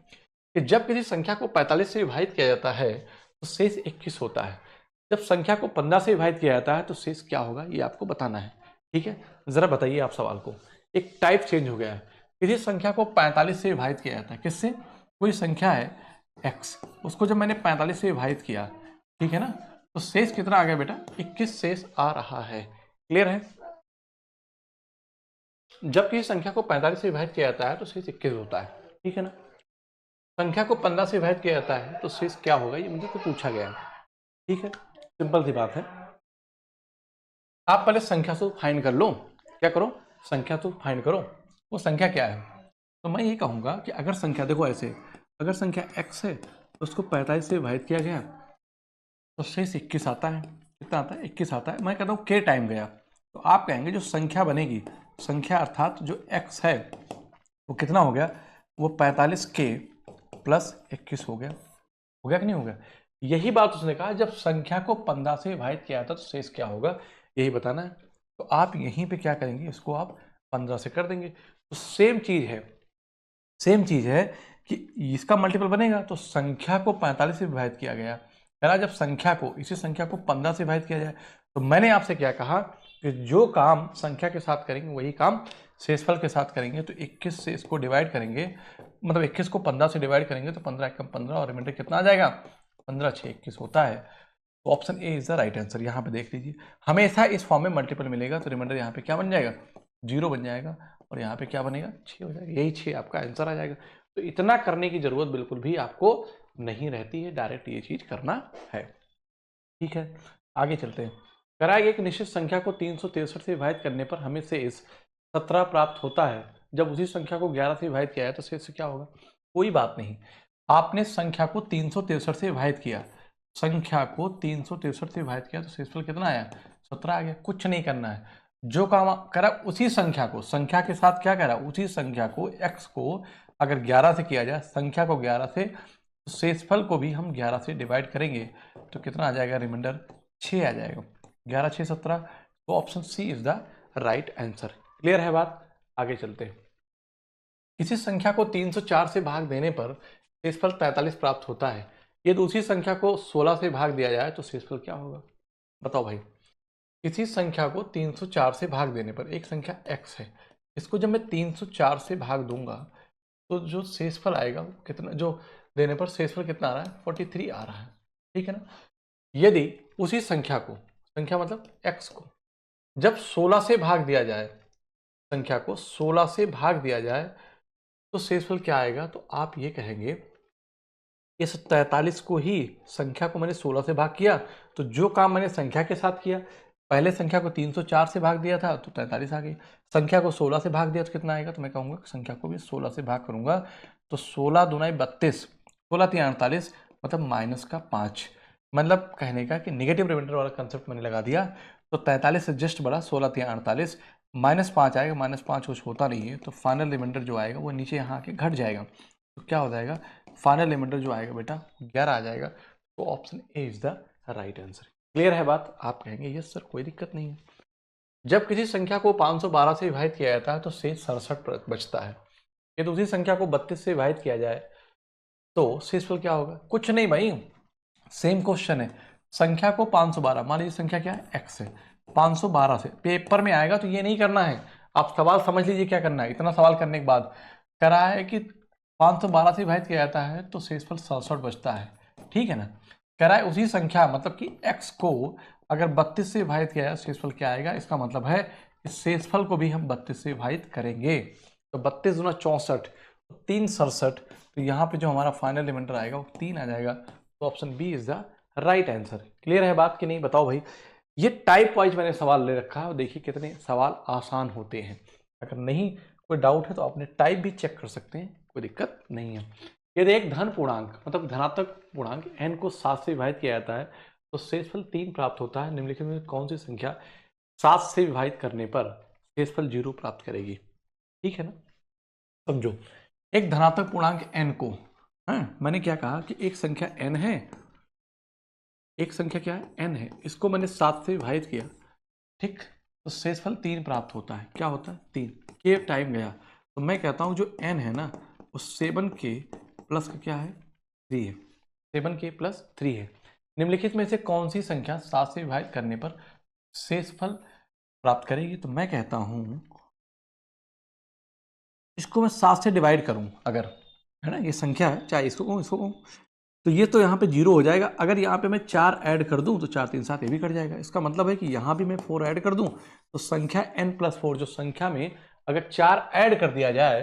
कि जब किसी संख्या को 45 से विभाजित किया जाता है तो शेष 21 होता है। जब संख्या को 15 से विभाजित किया जाता है तो शेष क्या होगा, ये आपको बताना है, ठीक है। जरा बताइए आप सवाल को, एक टाइप चेंज हो गया है। किसी संख्या को 45 से विभाजित किया जाता है, किससे, कोई संख्या है x, उसको जब मैंने 45 से विभाजित किया, ठीक है ना, तो शेष कितना आ गया बेटा, 21 शेष आ रहा है। क्लियर है। जब किसी संख्या को 45 से विभाजित किया जाता है तो शेष 21 होता है, ठीक है ना। संख्या को 15 से विभाजित किया जाता है तो शेष क्या होगा, ये मुझे तो पूछा गया है, ठीक है। सिंपल सी बात है, आप पहले संख्या से फाइंड कर लो, क्या करो, संख्या से फाइंड करो, वो संख्या क्या है। तो मैं ये कहूँगा कि अगर संख्या, देखो ऐसे, अगर संख्या x है तो उसको 45 से विभाजित किया गया तो शेष 21 आता है। कितना आता है, 21 आता है। मैं कहता हूँ k टाइम गया, तो आप कहेंगे जो संख्या बनेगी, संख्या अर्थात जो x है वो कितना हो गया, वो 45k प्लस 21 हो गया कि नहीं हो गया। यही बात उसने कहा, जब संख्या को 15 से विभाजित किया था तो शेष क्या होगा, यही बताना है। तो आप यहीं पे क्या करेंगे, इसको आप 15 से कर देंगे। तो सेम चीज है कि इसका मल्टीपल बनेगा, तो संख्या को 45 से विभाजित किया गया, पहला जब संख्या को, इसी संख्या को 15 से विभाजित किया जाए, तो मैंने आपसे क्या कहा कि जो काम संख्या के साथ करेंगे वही काम शेषफल के साथ करेंगे। तो 21 से इसको डिवाइड करेंगे, मतलब 21 को 15 से डिवाइड करेंगे तो 15 एकम 15 और रिमाइंडर कितना आ जाएगा, 15 6 21 होता है। तो option A is the right answer. यहाँ पे देख लीजिए, हमेशा इस फॉर्म में मल्टीपल मिलेगा तो रिमाइंडर यहाँ पे क्या बन जाएगा, 0 बन जाएगा, और यहाँ पे क्या बनेगा, 6 हो जाएगा। यही 6 आपका आंसर आ जाएगा। तो इतना करने की जरूरत बिल्कुल भी आपको नहीं रहती है, डायरेक्ट ये चीज करना है, ठीक है। आगे चलते हैं। करा एक निश्चित संख्या को 363 से विभाजित करने पर हमें शेष 17 प्राप्त होता है। जब उसी संख्या को 11 से विभाजित किया है तो शेष क्या होगा, कोई बात नहीं। आपने संख्या को 363 से विभाजित किया, संख्या को 363 से विभाजित किया तो शेषफल कितना आया, 17 आ गया। कुछ नहीं करना है, जो काम करा उसी संख्या को, संख्या के साथ क्या करा, उसी संख्या को x को अगर 11 से किया जाए, संख्या को 11 से, तो शेषफल को भी हम 11 से डिवाइड करेंगे तो कितना आ जाएगा, रिमाइंडर 6 आ जाएगा। 11 6 17। तो option C is the right answer. Clear है बात, आगे चलते हैं। किसी संख्या को 304 से भाग देने पर शेषफल 43 प्राप्त होता है। यदि उसी संख्या को 16 से भाग दिया जाए तो शेषफल क्या होगा, बताओ भाई। किसी संख्या को 304 से भाग देने पर, एक संख्या x है, इसको जब मैं 304 से भाग दूंगा तो जो शेषफल आएगा कितना, जो देने पर शेषफल कितना आ रहा है, 43 आ रहा है, ठीक है ना। यदि उसी संख्या को, संख्या मतलब x को जब 16 से भाग दिया जाए, संख्या को 16 से भाग दिया जाए तो शेषफल क्या आएगा, तो आप ये कहेंगे इस 43 को ही, संख्या को मैंने 16 से भाग किया, तो जो काम मैंने संख्या के साथ किया पहले संख्या को 304 से भाग दिया था तो 43 आ गई। संख्या को 16 से भाग दिया तो कितना आएगा, तो मैं कहूँगा संख्या को भी 16 से भाग करूँगा तो 16 दूना 32, 16 3 48, मतलब माइनस का 5। मतलब कहने का कि नेगेटिव रिमाइंडर वाला कंसेप्ट मैंने लगा दिया। तो 43 से जस्ट बड़ा 16 3 48, -5 आएगा, -5 कुछ होता नहीं है, तो फाइनल रिमाइंडर जो आएगा वो नीचे यहाँ आके घट जाएगा। तो क्या हो जाएगा, फाइनल रिमाइंडर जो आएगा बेटा 11 आ जाएगा। तो option A is the right answer. Clear है बात? आप कहेंगे यस सर कोई दिक्कत नहीं है। जब किसी संख्या को 512 से विभाजित किया जाता है तो शेष 67 बचता है। यदि उसी संख्या को 32 से विभाजित किया जाए तो शेषफल क्या होगा? कुछ नहीं भाई, सेम क्वेश्चन है। संख्या को 512, मान लीजिए संख्या क्या है, x है, 512 से पेपर में आएगा तो ये नहीं करना है। आप सवाल समझ लीजिए क्या करना है। इतना सवाल करने के बाद कह रहा है कि 512 से विभाजित किया जाता है तो शेषफल 67 बचता है, ठीक है ना। कह रहा है उसी संख्या मतलब कि x को अगर 32 से विभाजित किया जाए शेषफल क्या आएगा, इसका मतलब है कि शेषफल को भी हम 32 से विभाजित करेंगे। तो 32 दूना 64, 3 67, तो यहाँ पे जो हमारा फाइनल रिमाइंडर आएगा वो 3 आ जाएगा। तो option B is the right answer. Clear है बात कि नहीं, बताओ भाई। ये टाइप वाइज मैंने सवाल ले रखा है और देखिए कितने सवाल आसान होते हैं। अगर नहीं कोई डाउट है तो अपने टाइप भी चेक कर सकते हैं, कोई दिक्कत नहीं है। यदि एक धन पूर्णांक मतलब धनात्मक पूर्णांक n को 7 से विभाजित किया जाता है तो शेषफल 3 प्राप्त होता है। निम्नलिखित में कौन सी संख्या 7 से विभाजित करने पर शेषफल 0 प्राप्त करेगी? ठीक है ना। समझो, एक धनात्मक पूर्णांक n को, मैंने क्या कहा कि एक संख्या n है, एक संख्या क्या है, n है, इसको मैंने 7 से विभाजित किया, ठीक, तो शेषफल 3 प्राप्त होता है। क्या होता है, 3 के टाइम गया। तो मैं कहता हूं जो n है ना वो 7k प्लस का क्या है, 3 है, 7k प्लस 3 है। निम्नलिखित में से कौन सी संख्या 7 से विभाजित करने पर शेषफल प्राप्त करेगी? तो मैं कहता हूं इसको मैं 7 से डिवाइड करूं अगर, है ना, ये संख्या है, चाहे इसको कहूं इसको कहूं, तो ये तो यहाँ पे 0 हो जाएगा। अगर यहाँ पे मैं 4 ऐड कर दूं तो 4 3 7 ये भी कट जाएगा। इसका मतलब है कि यहाँ भी मैं 4 ऐड कर दूं तो संख्या n+4 जो संख्या में अगर 4 ऐड कर दिया जाए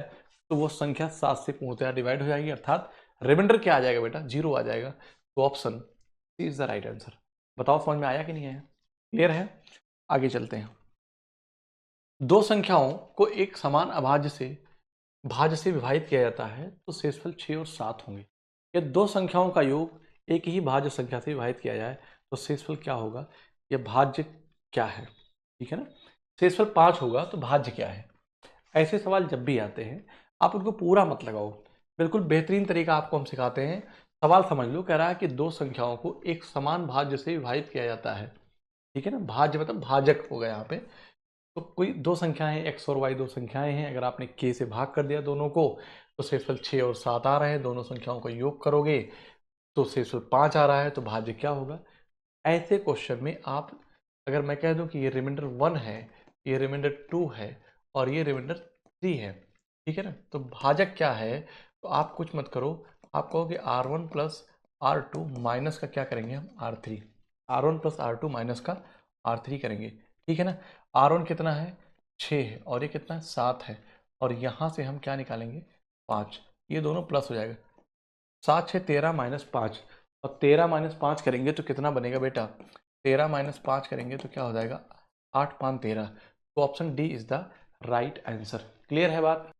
तो वो संख्या 7 से पूर्णतया डिवाइड हो जाएगी, अर्थात रिमाइंडर क्या आ जाएगा बेटा, 0 आ जाएगा। तो option C is the right answer. बताओ समझ में आया कि नहीं आया? क्लियर है? आगे चलते हैं। दो संख्याओं को एक समान भाज्य से विभाजित किया जाता है तो शेषफल 6 और 7 होंगे। यदि दो संख्याओं का योग एक ही भाज्य संख्या से विभाजित किया जाए तो शेषफल क्या होगा? यह भाज्य क्या है, ठीक है ना। शेषफल 5 होगा तो भाज्य क्या है? ऐसे सवाल जब भी आते हैं आप उनको पूरा मत लगाओ, बिल्कुल बेहतरीन तरीका आपको हम सिखाते हैं। सवाल समझ लो, कह रहा है कि दो संख्याओं को एक समान भाज्य से विभाजित किया जाता है, ठीक है ना। भाज्य मतलब भाजक होगा यहाँ पे। तो कोई दो संख्याएं x और y दो संख्याएं हैं, अगर आपने k से भाग कर दिया दोनों को तो शेषफल 6 और 7 आ रहे हैं। दोनों संख्याओं का योग करोगे तो शेषफल 5 आ रहा है, तो भाज्य क्या होगा? ऐसे क्वेश्चन में आप अगर मैं कह दूं कि ये रिमाइंडर 1 है, ये रिमाइंडर 2 है और ये रिमाइंडर 3 है, ठीक है ना, तो भाजक क्या है? तो आप कुछ मत करो, आप कहो कि R1 प्लस R2 माइनस का क्या करेंगे हम, R3, R1 plus R2 minus का R3 करेंगे, ठीक है ना। R1 कितना है, 6 है, और ये कितना है, 7 है, और यहाँ से हम क्या निकालेंगे, 5। ये दोनों प्लस हो जाएगा, 7 6 13 माइनस 5, और 13 माइनस 5 करेंगे तो कितना बनेगा बेटा, 13 माइनस 5 करेंगे तो क्या हो जाएगा, 8 5 13। तो option D is the right answer. Clear है बात?